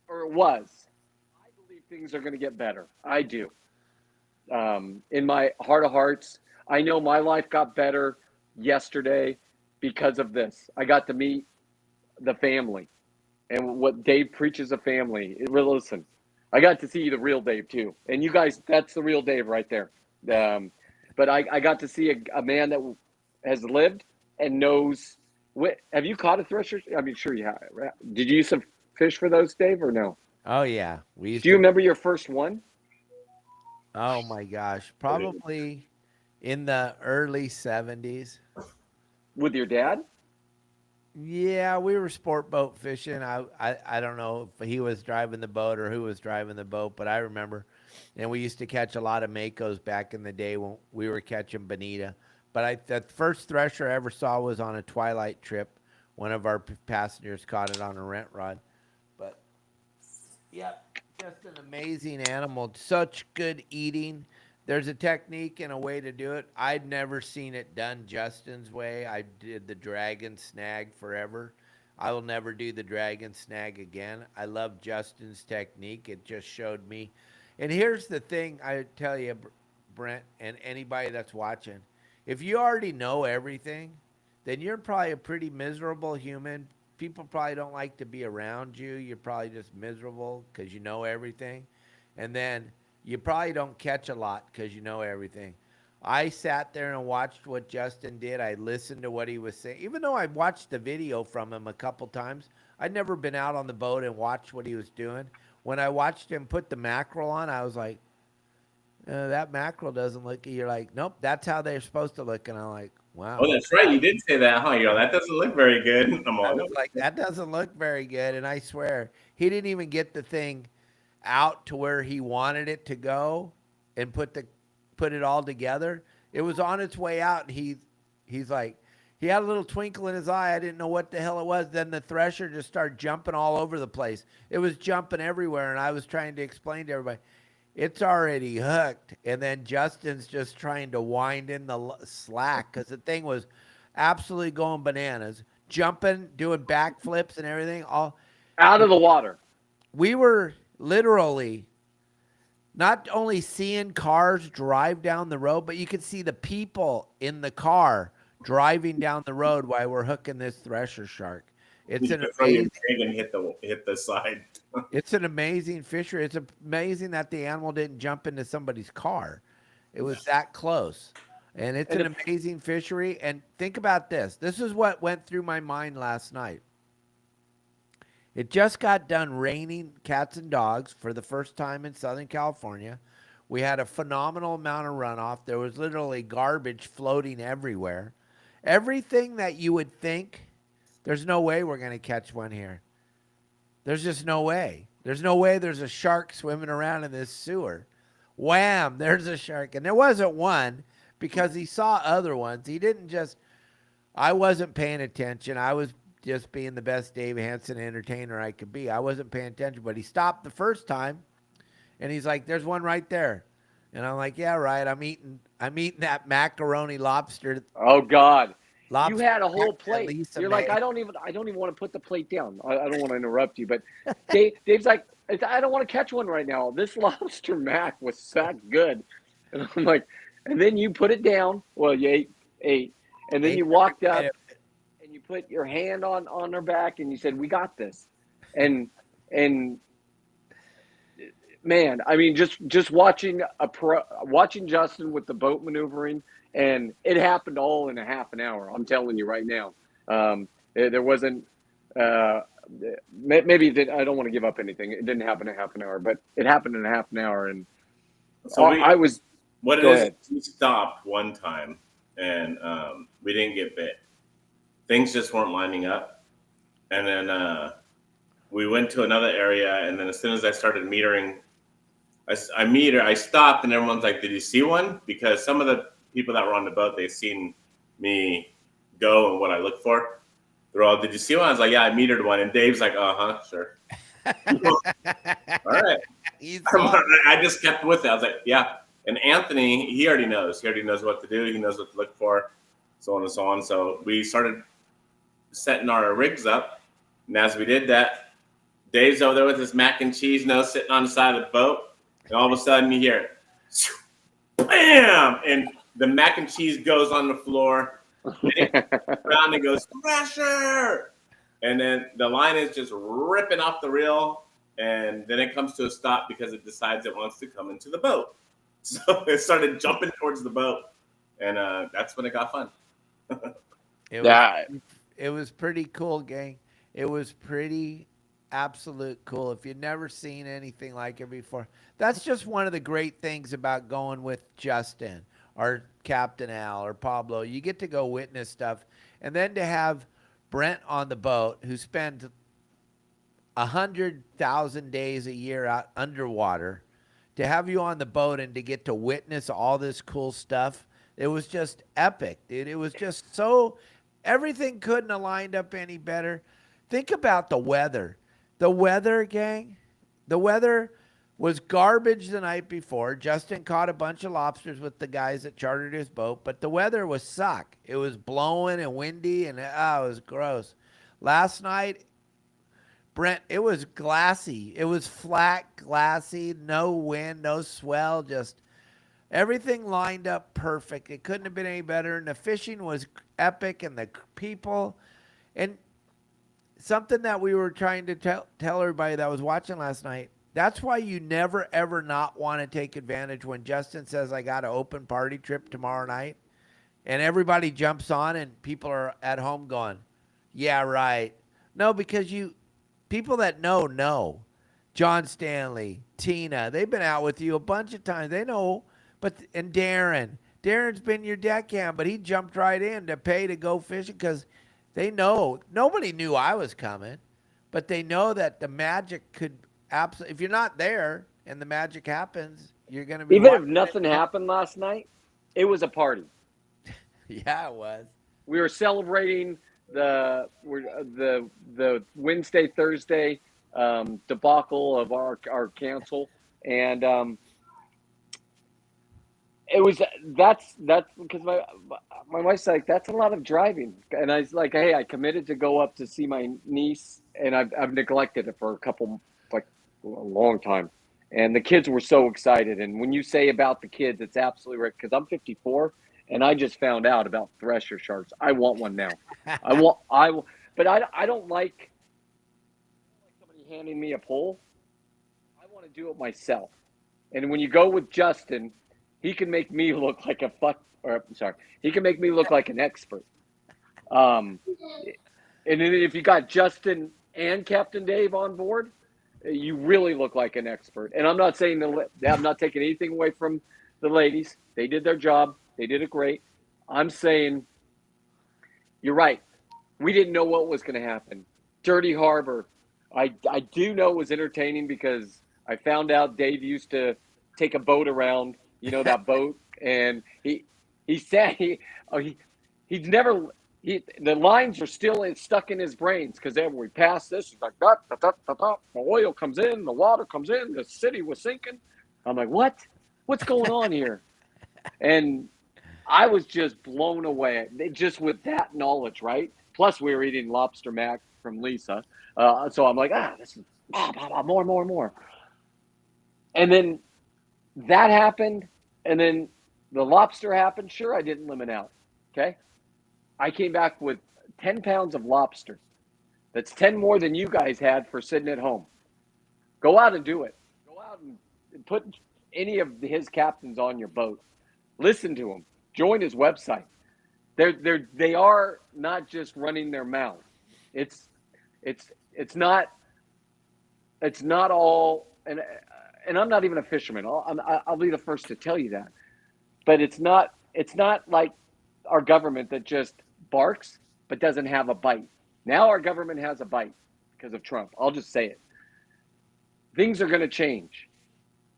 or it was. I believe things are going to get better. I do. In my heart of hearts, I know my life got better yesterday because of this. I got to meet the family and what Dave preaches of family. Listen, I got to see the real Dave too. And you guys, that's the real Dave right there. But I got to see a man that has lived and knows. Have you caught a thresher? I mean, sure you have. Did you use some fish for those, Dave, or no? Oh yeah, Do you remember your first one? Oh my gosh, probably in the early 70s. With your dad? Yeah, we were sport boat fishing. I don't know if he was driving the boat or who was driving the boat, but I remember. And we used to catch a lot of makos back in the day when we were catching bonita. But the first thresher I ever saw was on a twilight trip. One of our passengers caught it on a rent rod. But, yeah, just an amazing animal. Such good eating. There's a technique and a way to do it. I'd never seen it done Justin's way. I did the dragon snag forever. I will never do the dragon snag again. I love Justin's technique. It just showed me. And here's the thing I tell you, Brent, and anybody that's watching, if you already know everything, then you're probably a pretty miserable human. People probably don't like to be around you. You're probably just miserable because you know everything. And then you probably don't catch a lot because you know everything. I sat there and watched what Justin did. I listened to what he was saying. Even though I watched the video from him a couple times, I'd never been out on the boat and watched what he was doing. When I watched him put the mackerel on, I was like, that mackerel doesn't look. You're like, nope, that's how they're supposed to look. And I'm like, wow. Oh, that's right. You did say that, huh? You're like, that doesn't look very good. I'm I all, was like, that doesn't look very good. And I swear, he didn't even get the thing out to where he wanted it to go and put it all together. It was on its way out, and he's like, he had a little twinkle in his eye. I didn't know what the hell it was. Then the thresher just started jumping all over the place. It was jumping everywhere, and I was trying to explain to everybody, it's already hooked. And then Justin's just trying to wind in the slack because the thing was absolutely going bananas, jumping, doing backflips and everything. All Out of the water. we were literally not only seeing cars drive down the road, but you could see the people in the car driving down the road while we're hooking this thresher shark. It's you an could throw your amazing, jig and hit the side. it's an amazing fishery. It's amazing that the animal didn't jump into somebody's car. It was that close. And it's an amazing fishery. And think about this. This is what went through my mind last night. It just got done raining cats and dogs for the first time in Southern California. We had a phenomenal amount of runoff. There was literally garbage floating everywhere. Everything that you would think, there's no way we're going to catch one here. There's just no way. There's no way there's a shark swimming around in this sewer. Wham, there's a shark. And there wasn't one because he saw other ones. He didn't just, I wasn't paying attention. I was just being the best Dave Hansen entertainer I could be. I wasn't paying attention, but he stopped the first time and he's like, there's one right there. And I'm like, yeah, right. I'm eating that macaroni lobster. Oh God. Lobster You had a whole plate. Lisa You're like, made. I don't even want to put the plate down. I don't want to interrupt you, but Dave's like, I don't want to catch one right now. This lobster mac was that good. And I'm like, and then you put it down. Well, you ate. And then you walked up and you put your hand on her back and you said, we got this. And man, I mean, just watching Justin with the boat maneuvering, and it happened all in a half an hour. I'm telling you right now. There wasn't maybe I don't want to give up anything. It didn't happen in half an hour, but it happened in a half an hour, and So I was. What it Go is, ahead. we stopped one time and we didn't get bit. Things just weren't lining up. And then we went to another area, and then as soon as I started metering, I stopped, and everyone's like, did you see one? Because some of the people that were on the boat, they've seen me go and what I look for. They're all, did you see one? I was like, yeah, I metered one. And Dave's like, sure. All right. I just kept with it. I was like, yeah. And Anthony, he already knows. He already knows what to do. He knows what to look for, so on and so on. So we started setting our rigs up. And as we did that, Dave's over there with his mac and cheese nose sitting on the side of the boat. And all of a sudden you hear, bam! And the mac and cheese goes on the floor. And it around and goes, pressure! And then the line is just ripping off the reel. And then it comes to a stop because it decides it wants to come into the boat. So it started jumping towards the boat. And that's when it got fun. It was pretty cool, gang. It was pretty absolute cool. If you've never seen anything like it before, that's just one of the great things about going with Justin or Captain Al or Pablo. You get to go witness stuff. And then to have Brent on the boat, who spends 100,000 days a year out underwater, to have you on the boat and to get to witness all this cool stuff, it was just epic, dude. It was just so, everything couldn't have lined up any better. Think about the weather. The weather, gang, the weather was garbage the night before. Justin caught a bunch of lobsters with the guys that chartered his boat, but the weather was suck. It was blowing and windy, and it was gross. Last night, Brent, it was glassy. It was flat, glassy, no wind, no swell, just Everything lined up perfect. It couldn't have been any better. And the fishing was epic, and the people. And something that we were trying to tell everybody that was watching last night. That's why you never ever not want to take advantage when Justin says I got an open party trip tomorrow night, and everybody jumps on and people are at home going, "Yeah, right." No, because people that know. John Stanley, Tina, they've been out with you a bunch of times. They know, and Darren's been your deckhand, but he jumped right in to pay to go fishing because they know nobody knew I was coming, but they know that the magic could absolutely. If you're not there and the magic happens, you're going to be Even if watching nothing it. happened last night, it was a party. Yeah, it was. We were celebrating the Wednesday Thursday debacle of our council, and it was that's because my wife's like, that's a lot of driving, and I was like, hey, I committed to go up to see my niece, and I've neglected it for a long time, and the kids were so excited. And when you say about the kids, it's absolutely right, because I'm 54 and I just found out about thresher sharks. I want one now. But I don't like somebody handing me a pole. I want to do it myself. And when you go with Justin, he can make me look like he can make me look like an expert. And then if you got Justin and Captain Dave on board, you really look like an expert. And I'm not saying I'm not taking anything away from the ladies. They did their job. They did it great. I'm saying you're right. We didn't know what was going to happen. Dirty Harbor. I do know it was entertaining because I found out Dave used to take a boat around, that boat, and he said he's never the lines are still stuck in his brains because when we passed this, he's like, the oil comes in, the water comes in, the city was sinking. I'm like, what's going on here? And I was just blown away just with that knowledge, right? Plus, we were eating lobster mac from Lisa. So I'm like, this is more. And then that happened. And then the lobster happened. Sure, I didn't limit out. Okay. I came back with 10 pounds of lobster. That's 10 more than you guys had for sitting at home. Go out and do it. Go out and put any of his captains on your boat. Listen to him. Join his website. They are not just running their mouth. It's not all, and I'm not even a fisherman. I'll be the first to tell you that. But it's not like our government that just barks but doesn't have a bite. Now our government has a bite because of Trump. I'll just say it. Things are going to change.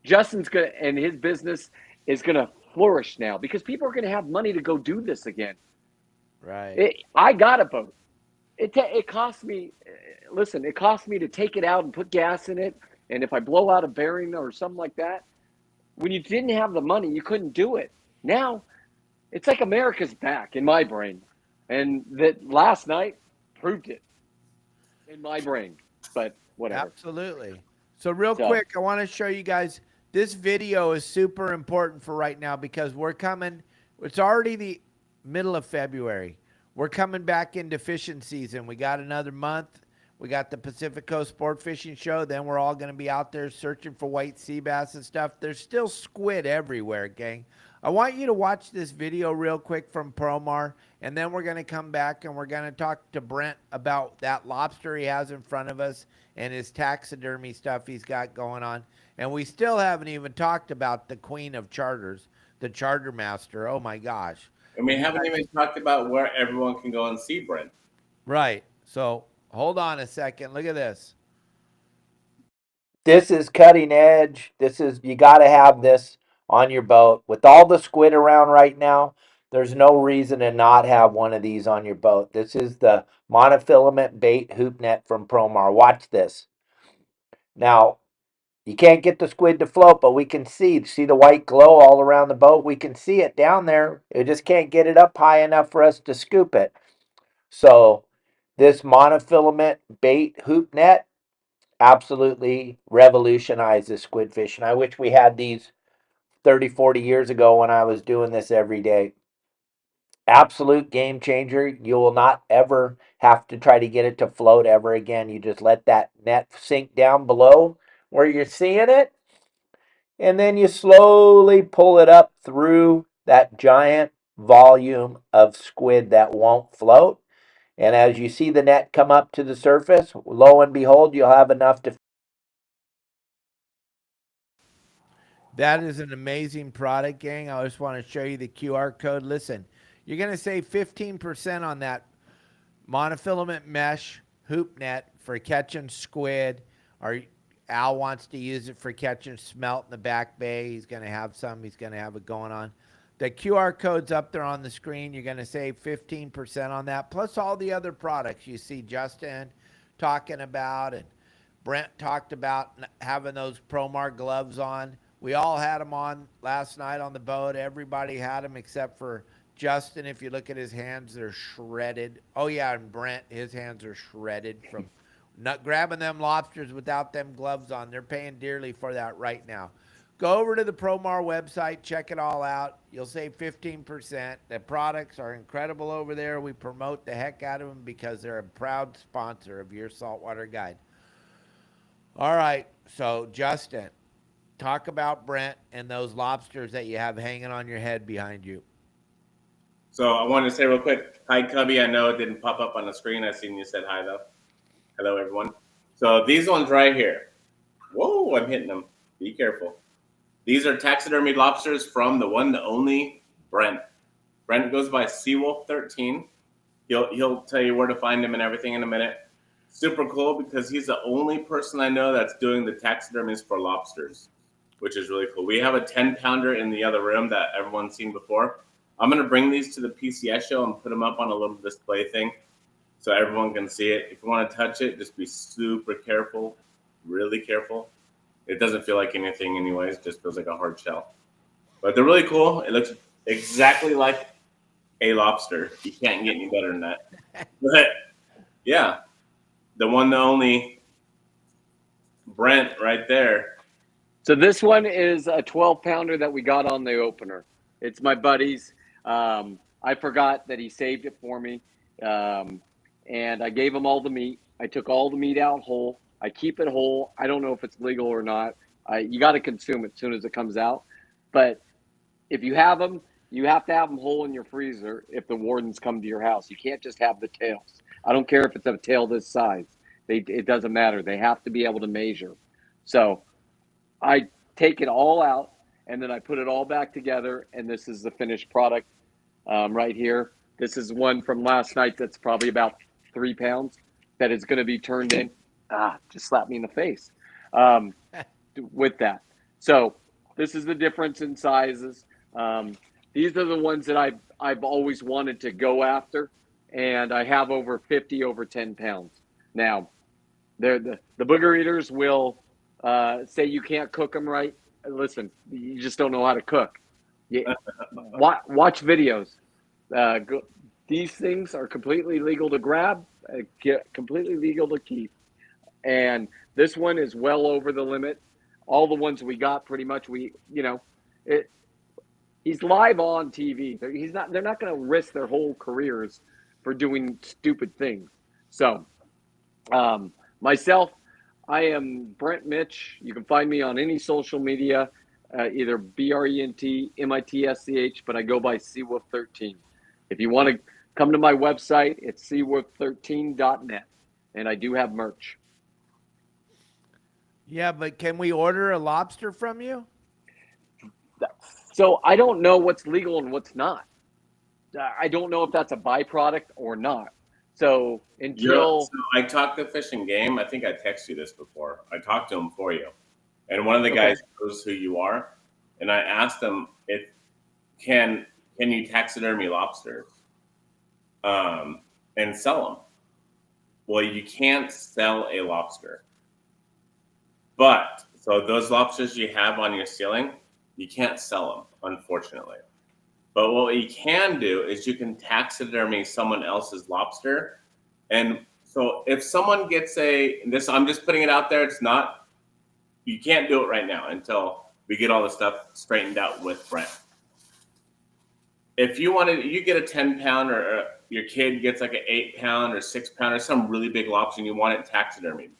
Justin's going to, and his business is going to flourish now because people are going to have money to go do this again. Right. I got a boat. It cost me. Listen, it cost me to take it out and put gas in it. And if I blow out a bearing or something like that, when you didn't have the money, you couldn't do it. Now, it's like America's back in my brain, and that last night proved it in my brain. But whatever. Absolutely. So real quick, I want to show you guys. This video is super important for right now because we're coming. It's already the middle of February. We're coming back into fishing season. We got another month. We got the Pacific Coast Sport Fishing Show. Then we're all going to be out there searching for white sea bass and stuff. There's still squid everywhere, gang. I want you to watch this video real quick from Promar, and then we're going to come back and we're going to talk to Brent about that lobster he has in front of us and his taxidermy stuff he's got going on. And we still haven't even talked about the queen of charters, the charter master. Oh, my gosh. And we haven't even talked about where everyone can go and see Brent. Right. So hold on a second. Look at this. This is cutting edge. You got to have this on your boat. With all the squid around right now, there's no reason to not have one of these on your boat. This is the monofilament bait hoop net from Promar. Watch this. Now, you can't get the squid to float, but we can see the white glow all around the boat. We can see it down there. We just can't get it up high enough for us to scoop it. So this monofilament bait hoop net absolutely revolutionized the squid fishing. I wish we had these 30, 40 years ago when I was doing this every day. Absolute game changer. You will not ever have to try to get it to float ever again. You just let that net sink down below where you're seeing it, and then you slowly pull it up through that giant volume of squid that won't float. And as you see the net come up to the surface, lo and behold, you'll have enough to. That is an amazing product, gang. I just want to show you the QR code. Listen, you're going to save 15% on that monofilament mesh hoop net for catching squid, or Al wants to use it for catching smelt in the back bay. He's going to have some. He's going to have it going on. The QR code's up there on the screen. You're going to save 15% on that, plus all the other products you see Justin talking about and Brent talked about having those Promar gloves on. We all had them on last night on the boat. Everybody had them except for Justin. If you look at his hands, they're shredded. Oh, yeah, and Brent, his hands are shredded from not grabbing them lobsters without them gloves on. They're paying dearly for that right now. Go over to the Promar website. Check it all out. You'll save 15%. The products are incredible over there. We promote the heck out of them because they're a proud sponsor of your Saltwater Guide. All right, so Justin, talk about Brent and those lobsters that you have hanging on your head behind you. So I wanted to say real quick, hi Cubby. I know it didn't pop up on the screen. I seen you said hi though. Hello everyone. So these ones right here. Whoa, I'm hitting them. Be careful. These are taxidermy lobsters from the one, the only Brent. Brent goes by Seawolf13. He'll tell you where to find him and everything in a minute. Super cool because he's the only person I know that's doing the taxidermies for lobsters, which is really cool. We have a 10-pounder in the other room that everyone's seen before. I'm going to bring these to the PCS show and put them up on a little display thing so everyone can see it. If you want to touch it, just be super careful, really careful. It doesn't feel like anything anyways, just feels like a hard shell. But they're really cool. It looks exactly like a lobster. You can't get any better than that. But yeah, the one, the only Brent right there. So this one is a 12-pounder that we got on the opener. It's my buddy's. I forgot that he saved it for me, and I gave him all the meat. I took all the meat out whole. I keep it whole. I don't know if it's legal or not. You got to consume it as soon as it comes out. But if you have them, you have to have them whole in your freezer if the wardens come to your house. You can't just have the tails. I don't care if it's a tail this size. It doesn't matter. They have to be able to measure. So I take it all out, and then I put it all back together, and this is the finished product right here. This is one from last night that's probably about 3 pounds that is going to be turned in. Just slapped me in the face with that. So this is the difference in sizes. These are the ones that I've always wanted to go after, and I have over 50 over 10 pounds. Now, the booger eaters will say you can't cook them right. Listen, you just don't know how to cook. Watch videos. These things are completely legal to grab, completely legal to keep. And this one is well over the limit. All the ones we got, pretty much, he's live on TV. They're not going to risk their whole careers for doing stupid things. So, myself, I am Brent Mitch. You can find me on any social media, either BRENT MITSCH, but I go by Seawolf13. If you want to come to my website, it's seawolf13.net, and I do have merch. Yeah, but can we order a lobster from you? So I don't know what's legal and what's not. I don't know if that's a byproduct or not. So So I talked to Fish and Game. I think I texted you this before. I talked to him for you. And one of the guys knows who you are. And I asked him if can you taxidermy lobsters and sell them? Well, you can't sell a lobster. But so those lobsters you have on your ceiling, you can't sell them, unfortunately. But what you can do is you can taxidermy someone else's lobster. And so if someone gets I'm just putting it out there, it's not, you can't do it right now until We get all the stuff straightened out with Brent. If you get a 10-pound, or your kid gets like an 8-pound or 6-pound or some really big lobster and you want it taxidermied,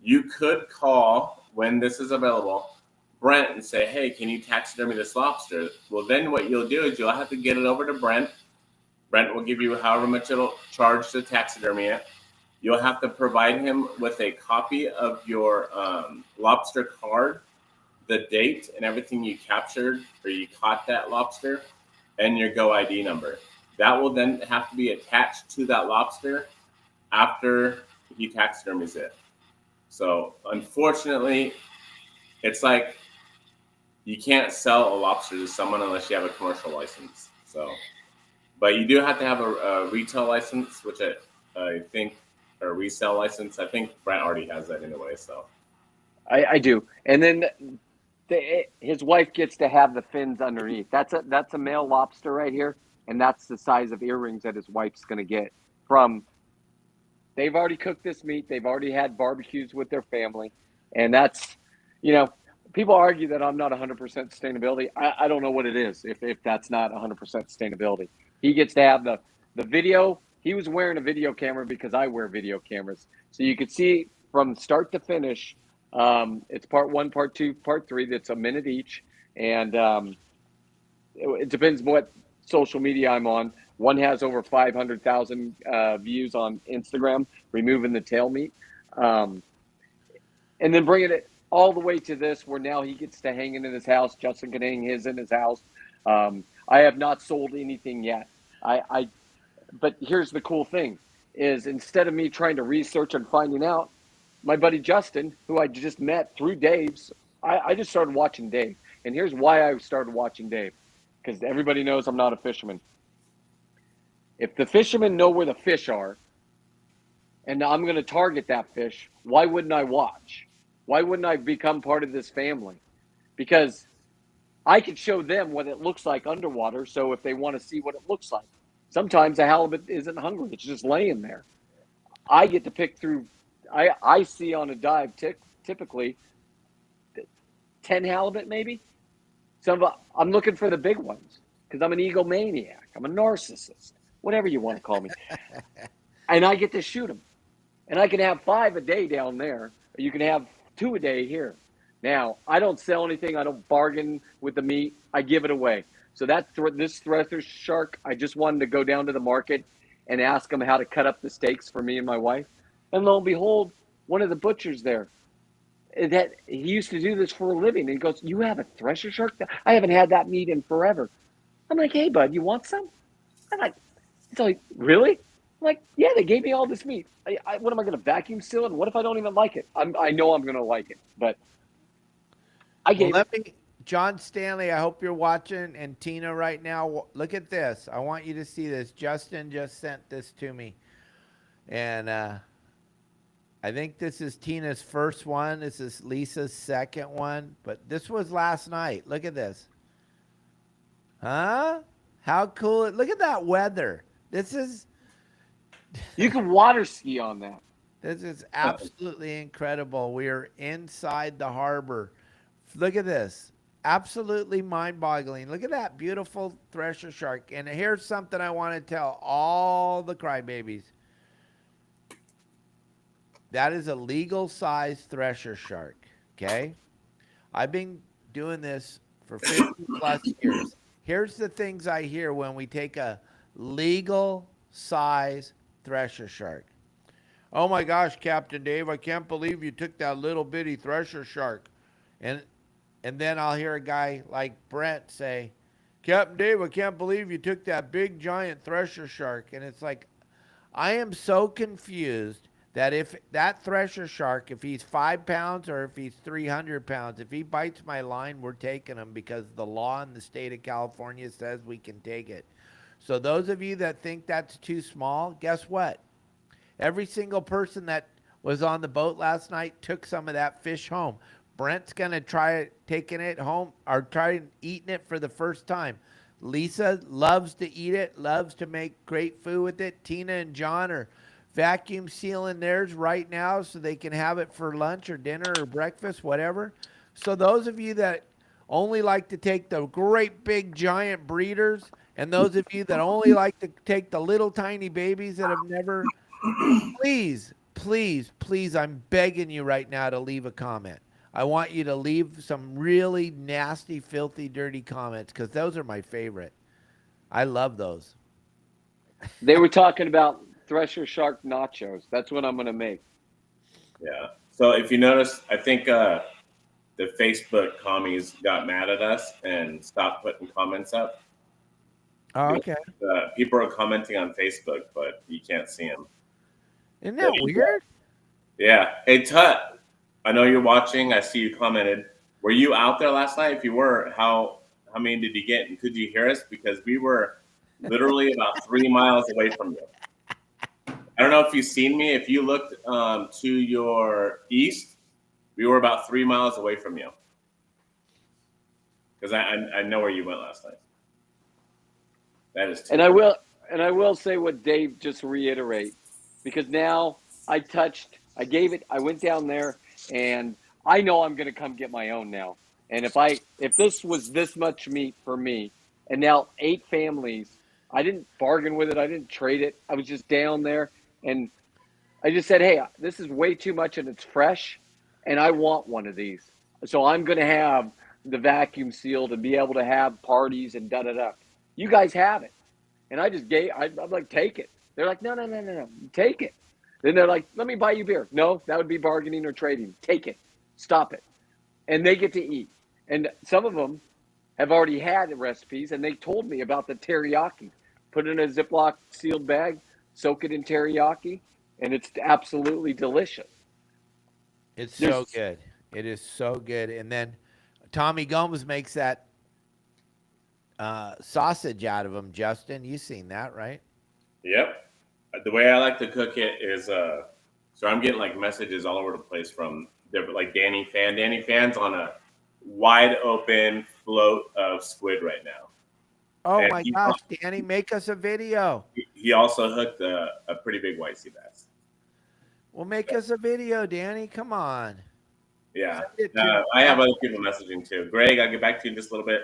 you could call when this is available, Brent, and say, hey, can you taxidermy this lobster? Well, then what you'll do is you'll have to get it over to Brent. Brent will give you however much it'll charge to taxidermy it. You'll have to provide him with a copy of your lobster card, the date and everything you captured or you caught that lobster, and your Go ID number. That will then have to be attached to that lobster after he taxidermies it. So unfortunately, it's like you can't sell a lobster to someone unless you have a commercial license. So, but you do have to have a retail license, which I think, or a resale license. I think Brent already has that anyway. So, I do. And then his wife gets to have the fins underneath. That's a male lobster right here, and that's the size of earrings that his wife's going to get from. They've already cooked this meat. They've already had barbecues with their family, and that's, people argue that I'm not 100% sustainability. I don't know what it is if that's not 100% sustainability. He gets to have the video. He was wearing a video camera because I wear video cameras, so you could see from start to finish. It's part 1, part 2, part 3. That's a minute each, and it depends what social media I'm on. One has over 500,000 views on Instagram, removing the tail meat, and then bringing it all the way to this, where now he gets to hang it in his house. Justin can hang his in his house. I have not sold anything yet. But here's the cool thing: is instead of me trying to research and finding out, my buddy Justin, who I just met through Dave's, I just started watching Dave. And here's why I started watching Dave, because everybody knows I'm not a fisherman. If the fishermen know where the fish are, and I'm going to target that fish, why wouldn't I watch? Why wouldn't I become part of this family? Because I could show them what it looks like underwater, so if they want to see what it looks like. Sometimes a halibut isn't hungry. It's just laying there. I get to pick through. I see on a dive typically 10 halibut maybe. I'm looking for the big ones because I'm an egomaniac. I'm a narcissist, whatever you want to call me. And I get to shoot them. And I can have 5 a day down there, or you can have 2 a day here. Now, I don't sell anything. I don't bargain with the meat. I give it away. So this thresher shark, I just wanted to go down to the market and ask them how to cut up the steaks for me and my wife. And lo and behold, one of the butchers there, that he used to do this for a living. And he goes, "You have a thresher shark? I haven't had that meat in forever." I'm like, "Hey, bud, you want some?" I'm like, he's like, "Really?" I'm like, "Yeah, they gave me all this meat. What am I going to vacuum seal it? And what if I don't even like it? I know I'm going to like it, but I gave John Stanley, I hope you're watching, and Tina right now. Look at this. I want you to see this. Justin just sent this to me, and I think this is Tina's first one. This is Lisa's second one, but this was last night. Look at this. Huh? How cool. Look at that weather. This is... You can water ski on that. This is absolutely incredible. We are inside the harbor. Look at this. Absolutely mind-boggling. Look at that beautiful thresher shark. And here's something I want to tell all the crybabies. That is a legal size thresher shark, okay? I've been doing this for 50 plus years. Here's the things I hear when we take a legal size thresher shark. "Oh my gosh, Captain Dave, I can't believe you took that little bitty thresher shark." And then I'll hear a guy like Brent say, "Captain Dave, I can't believe you took that big giant thresher shark." And it's like, I am so confused that if that thresher shark, if he's 5 pounds or if he's 300 pounds, if he bites my line, we're taking him because the law in the state of California says we can take it. So those of you that think that's too small, guess what? Every single person that was on the boat last night took some of that fish home. Brent's going to try taking it home or try eating it for the first time. Lisa loves to eat it, loves to make great food with it. Tina and John are vacuum sealing theirs right now so they can have it for lunch or dinner or breakfast, whatever. So those of you that only like to take the great big giant breeders, and those of you that only like to take the little tiny babies that have never, please, please, please, I'm begging you right now to leave a comment. I want you to leave some really nasty, filthy, dirty comments because those are my favorite. I love those. They were talking about Thresher Shark nachos. That's what I'm going to make. Yeah. So if you notice, I think the Facebook commies got mad at us and stopped putting comments up. Oh, okay. People are commenting on Facebook, but you can't see them. Isn't that weird? Yeah. Hey, Tut, I know you're watching. I see you commented. Were you out there last night? If you were, how many did you get? And could you hear us? Because we were literally about 3 miles away from you. I don't know if you've seen me. If you looked to your east, we were about 3 miles away from you. Because I know where you went last night. That is. And I will say what Dave just reiterate, because now I went down there, and I know I'm going to come get my own now. And if this was this much meat for me, and now 8 families, I didn't bargain with it. I didn't trade it. I was just down there, and I just said, hey, this is way too much, and it's fresh, and I want one of these. So I'm going to have the vacuum sealed and be able to have parties and da-da-da. You guys have it. And I just I'm like, take it. They're like, no, take it. Then they're like, let me buy you beer. No, that would be bargaining or trading. Take it. Stop it. And they get to eat. And some of them have already had recipes, and they told me about the teriyaki. Put it in a Ziploc sealed bag, soak it in teriyaki, and it's absolutely delicious. It's so good. It is so good. And then Tommy Gomes makes that sausage out of them, Justin. You've seen that, right? Yep. The way I like to cook it is, so I'm getting like messages all over the place from different, like Danny Fan's on a wide open float of squid right now. Oh and my gosh, Danny, make us a video. He also hooked a pretty big white sea bass. Well, make us a video, Danny. Come on. Yeah. I have other people messaging too. Greg, I'll get back to you in just a little bit.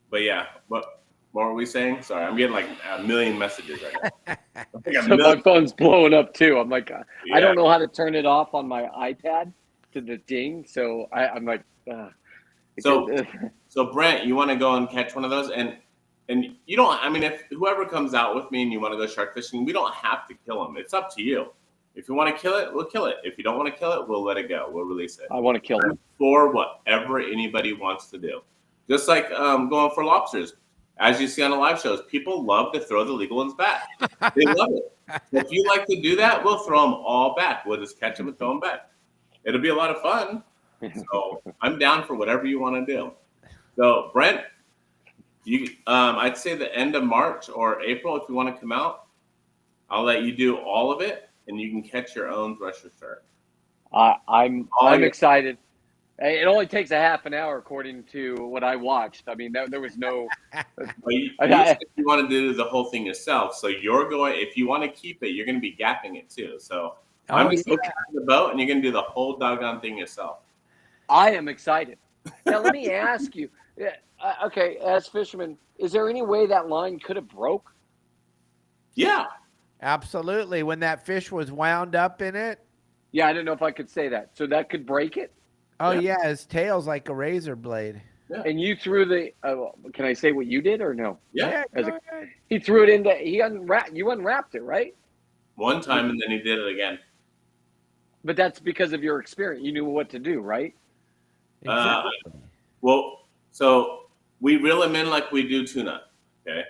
But yeah, what were we saying? Sorry, I'm getting like a million messages right now. My phone's blowing up too. I'm like, I don't know how to turn it off on my iPad to the ding. So I'm like, So Brent, you want to go and catch one of those, and you don't. I mean, if whoever comes out with me and you want to go shark fishing, we don't have to kill them. It's up to you. If you want to kill it, we'll kill it. If you don't want to kill it, we'll let it go. We'll release it. I want to kill it for whatever anybody wants to do. Just like going for lobsters. As you see on the live shows, people love to throw the legal ones back. They love it. So if you like to do that, we'll throw them all back. We'll just catch them and throw them back. It'll be a lot of fun. So I'm down for whatever you want to do. So Brent, I'd say the end of March or April, if you want to come out, I'll let you do all of it, and you can catch your own thresher shark. I'm excited. It only takes a half an hour, according to what I watched. I mean, there was no. You want to do the whole thing yourself, so you're going. If you want to keep it, you're going to be gapping it too. So I'm just looking at the boat, and you're going to do the whole doggone thing yourself. I am excited. Now let me ask you. Okay, as fishermen, is there any way that line could have broke? Yeah, absolutely. When that fish was wound up in it. Yeah, I don't know if I could say that. So that could break it. Oh yeah, his tail's like a razor blade. Yeah. And you threw the. Can I say what you did or no? Yeah. He threw it into. You unwrapped it, right? One time, and then he did it again. But that's because of your experience. You knew what to do, right? Exactly. Well, so we reel them in like we do tuna. Okay.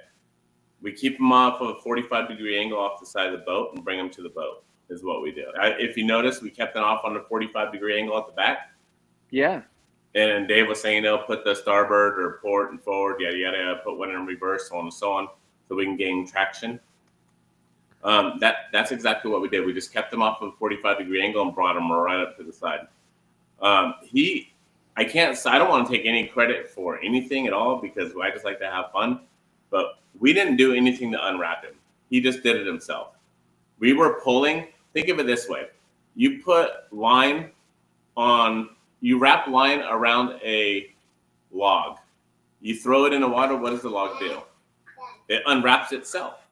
We keep them off of a 45-degree angle off the side of the boat and bring them to the boat. Is what we do. If you notice, we kept it off on a 45-degree angle at the back. Yeah. And Dave was saying, put the starboard or port and forward, yada, yada, put one in reverse, so on and so on, so we can gain traction. That's exactly what we did. We just kept them off of a 45-degree angle and brought them right up to the side. I don't want to take any credit for anything at all because I just like to have fun, but we didn't do anything to unwrap him. He just did it himself. We were pulling, think of it this way. You put line on You wrap line around a log. You throw it in the water. What does the log do? It unwraps itself.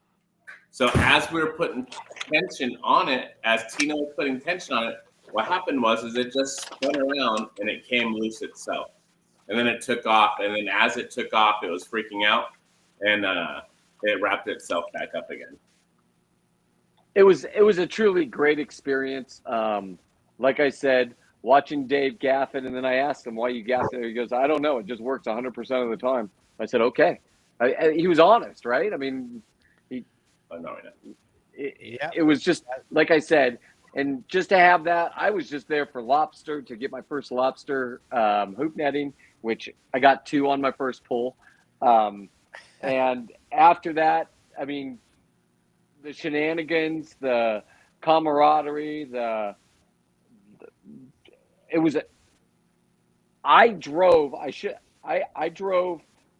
So as we were putting tension on it, as Tina was putting tension on it, what happened is it just spun around and it came loose itself. And then it took off. And then as it took off, it was freaking out, and it wrapped itself back up again. It was a truly great experience. Like I said, watching Dave gaff it, and then I asked him why you gaffed it. He goes, I don't know. It just works 100% of the time. I said, okay. He was honest, right? I mean, it was just like I said, and just to have that, I was just there for lobster, to get my first lobster hoop netting, which I got 2 on my first pull. And after that, I mean, the shenanigans, the camaraderie, I drove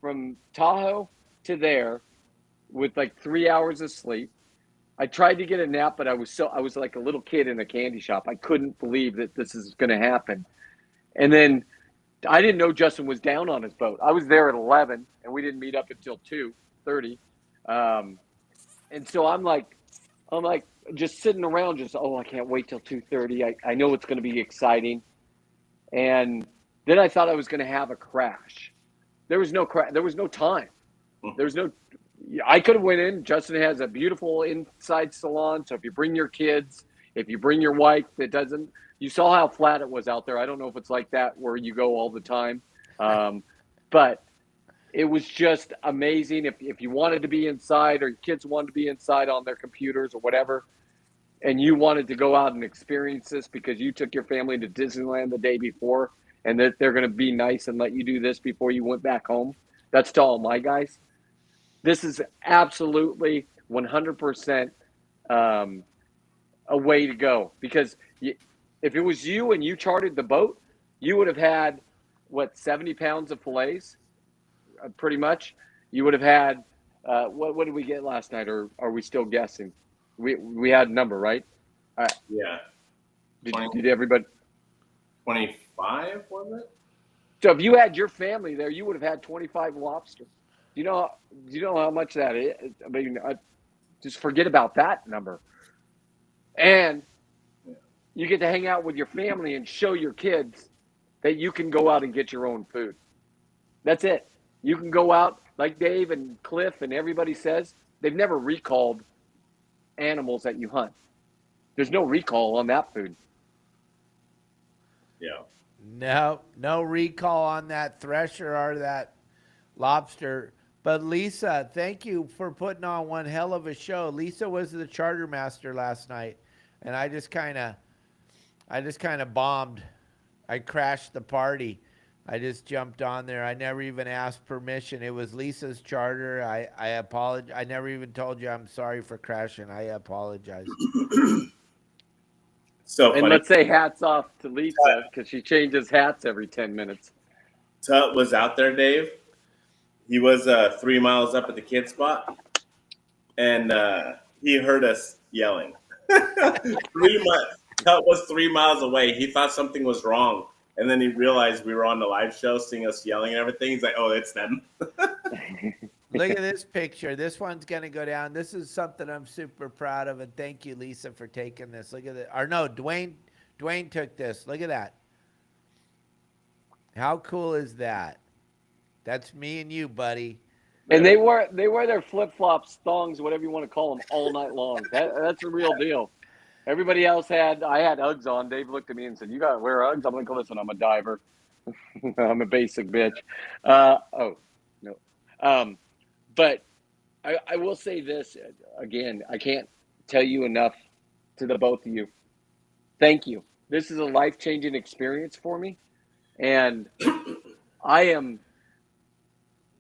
from Tahoe to there with like 3 hours of sleep. I tried to get a nap, but I was like a little kid in a candy shop. I couldn't believe that this is going to happen. And then I didn't know Justin was down on his boat. I was there at 11, and we didn't meet up until 2:30. And so I'm like just sitting around, I can't wait till 2:30. I know it's going to be exciting. And then I thought I was going to have a crash. There was no crash. There was no time. I could have went in. Justin has a beautiful inside salon. So if you bring your kids, if you bring your wife, you saw how flat it was out there. I don't know if it's like that where you go all the time. But it was just amazing. If you wanted to be inside, or your kids wanted to be inside on their computers or whatever, and you wanted to go out and experience this because you took your family to Disneyland the day before, and that they're going to be nice and let you do this before you went back home. That's to all my guys. This is absolutely 100% a way to go, because if it was you and you chartered the boat, you would have had 70 pounds of fillets, pretty much. You would have had what did we get last night, or are we still guessing? We had a number, right? Yeah. Did everybody? 25, was it? So if you had your family there, you would have had 25 lobster. Do you know how much that is? I mean, just forget about that number. And you get to hang out with your family and show your kids that you can go out and get your own food. That's it. You can go out, like Dave and Cliff and everybody says, they've never recalled animals that you hunt. There's no recall on that food. Yeah. No recall on that thresher or that lobster. But Lisa, thank you for putting on one hell of a show. Lisa was the charter master last night, and I just kind of bombed. I crashed the party. I just jumped on there. I never even asked permission. It was Lisa's charter. I apologize. I never even told you I'm sorry for crashing. I apologize. So funny. And let's say hats off to Lisa, because she changes hats every 10 minutes. Tut was out there, Dave. He was 3 miles up at the kid spot, and he heard us yelling. Tut was 3 miles away. He thought something was wrong, and then he realized we were on the live show, seeing us yelling and everything. He's like, "Oh, it's them." Look at this picture. This one's going to go down. This is something I'm super proud of, and thank you, Lisa, for taking this. Look at it. Or no, Dwayne took this. Look at that. How cool is that? That's me and you, buddy. And they wear their flip-flops, thongs, whatever you want to call them, all night long. That's a real deal. Everybody else I had Uggs on. Dave looked at me and said, "You got to wear Uggs?" I'm like, "Listen, I'm a diver. I'm a basic bitch." Oh, no. But I will say this again. I can't tell you enough to the both of you. Thank you. This is a life-changing experience for me, and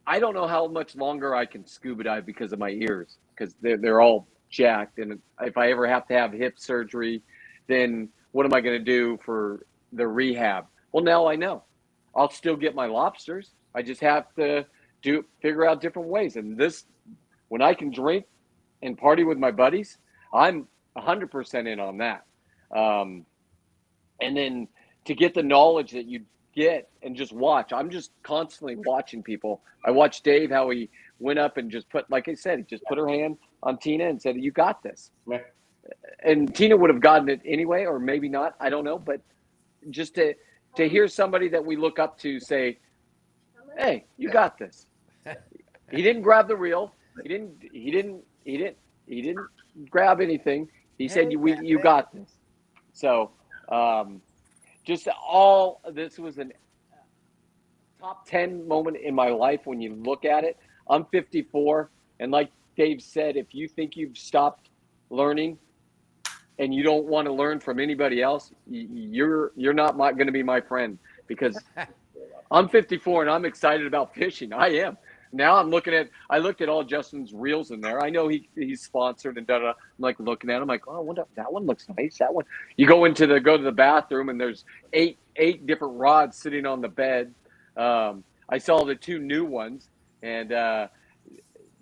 I don't know how much longer I can scuba dive because of my ears, because they're all jacked. And if I ever have to have hip surgery, then what am I going to do for the rehab? Well, now I know. I'll still get my lobsters. I just have to figure out different ways. And when I can drink and party with my buddies, I'm 100% in on that. And then to get the knowledge that you get and just watch. I'm just constantly watching people. I watched Dave, how he went up and just put, like I said, he just put her hand on Tina and said, "You got this." Yeah. And Tina would have gotten it anyway, or maybe not. I don't know. But just to hear somebody that we look up to say, "Hey, you got this." He didn't grab the reel. He didn't grab anything. He said, "You got this." So, just all this was a top 10 moment in my life when you look at it. I'm 54, and like Dave said, if you think you've stopped learning and you don't want to learn from anybody else, you're not going to be my friend, because I'm 54 and I'm excited about fishing. I am. Now I looked at all Justin's reels in there. I know he's sponsored and I'm like looking at him like, oh, that one looks nice. That one. You go to the bathroom and there's eight different rods sitting on the bed. I saw the 2 new ones, and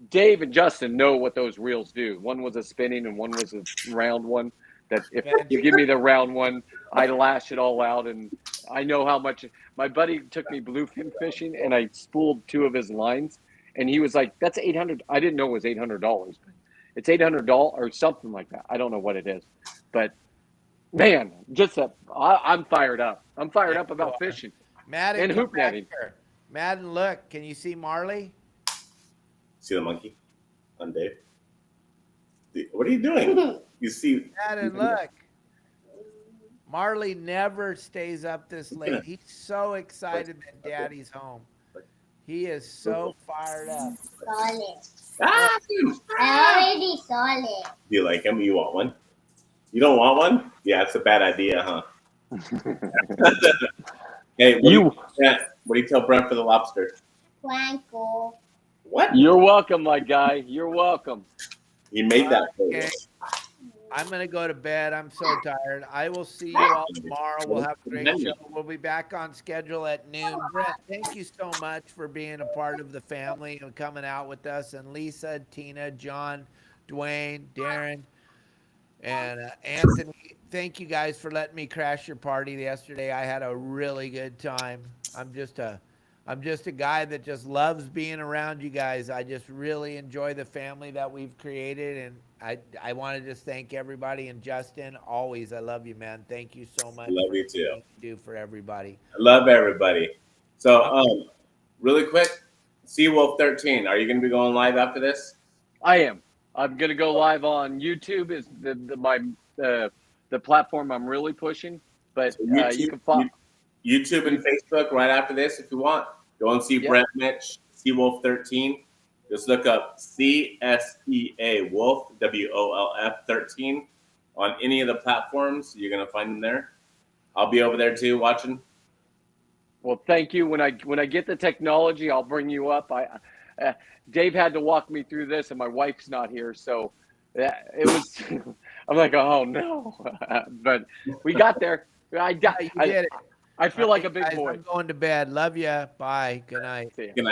Dave and Justin know what those reels do. One was a spinning and one was a round one. That if you give me the round one, I lash it all out, and I know how much. My buddy took me bluefin fishing, and I spooled 2 of his lines, and he was like, "That's $800." I didn't know it was $800. It's $800 or something like that. I don't know what it is, but man, I'm fired up. I'm fired up about fishing Madden, and hoop netting. Madden, look, can you see Marley? See the monkey on Dave? What are you doing? You see? Madden, look. Marley never stays up this late. He's so excited that Daddy's home. He is so fired up. Solid. Ah! I already saw it. Do you like him? You want one? You don't want one? Yeah, it's a bad idea, huh? Hey, what do you tell Brent for the lobster? Twinkle. What? You're welcome, my guy. You're welcome. He made that for you. Okay. I'm going to go to bed. I'm so tired. I will see you all tomorrow. We'll have a great show. We'll be back on schedule at noon. Brett, thank you so much for being a part of the family and coming out with us. And Lisa, Tina, John, Dwayne, Darren, and Anthony, thank you guys for letting me crash your party yesterday. I had a really good time. I'm just a guy that just loves being around you guys. I just really enjoy the family that we've created, and I want to just thank everybody. And Justin, always, I love you, man. Thank you so much. Love you too. You do for everybody. I love everybody. So, really quick, Seawolf 13. Are you going to be going live after this? I am. I'm going to go live on YouTube. Is the platform I'm really pushing, but So YouTube, you can follow YouTube and Facebook right after this if you want. Go and see Brent Mitch, Seawolf 13. Just look up CSEA Wolf, WOLF 13 on any of the platforms. You're going to find them there. I'll be over there too watching. Well, thank you. When I get the technology, I'll bring you up. Dave had to walk me through this, and my wife's not here, so it was. I'm like, oh no, but we got there. I did it. I feel like a big boy. I'm going to bed. Love you. Bye. Good night. See ya. Good night.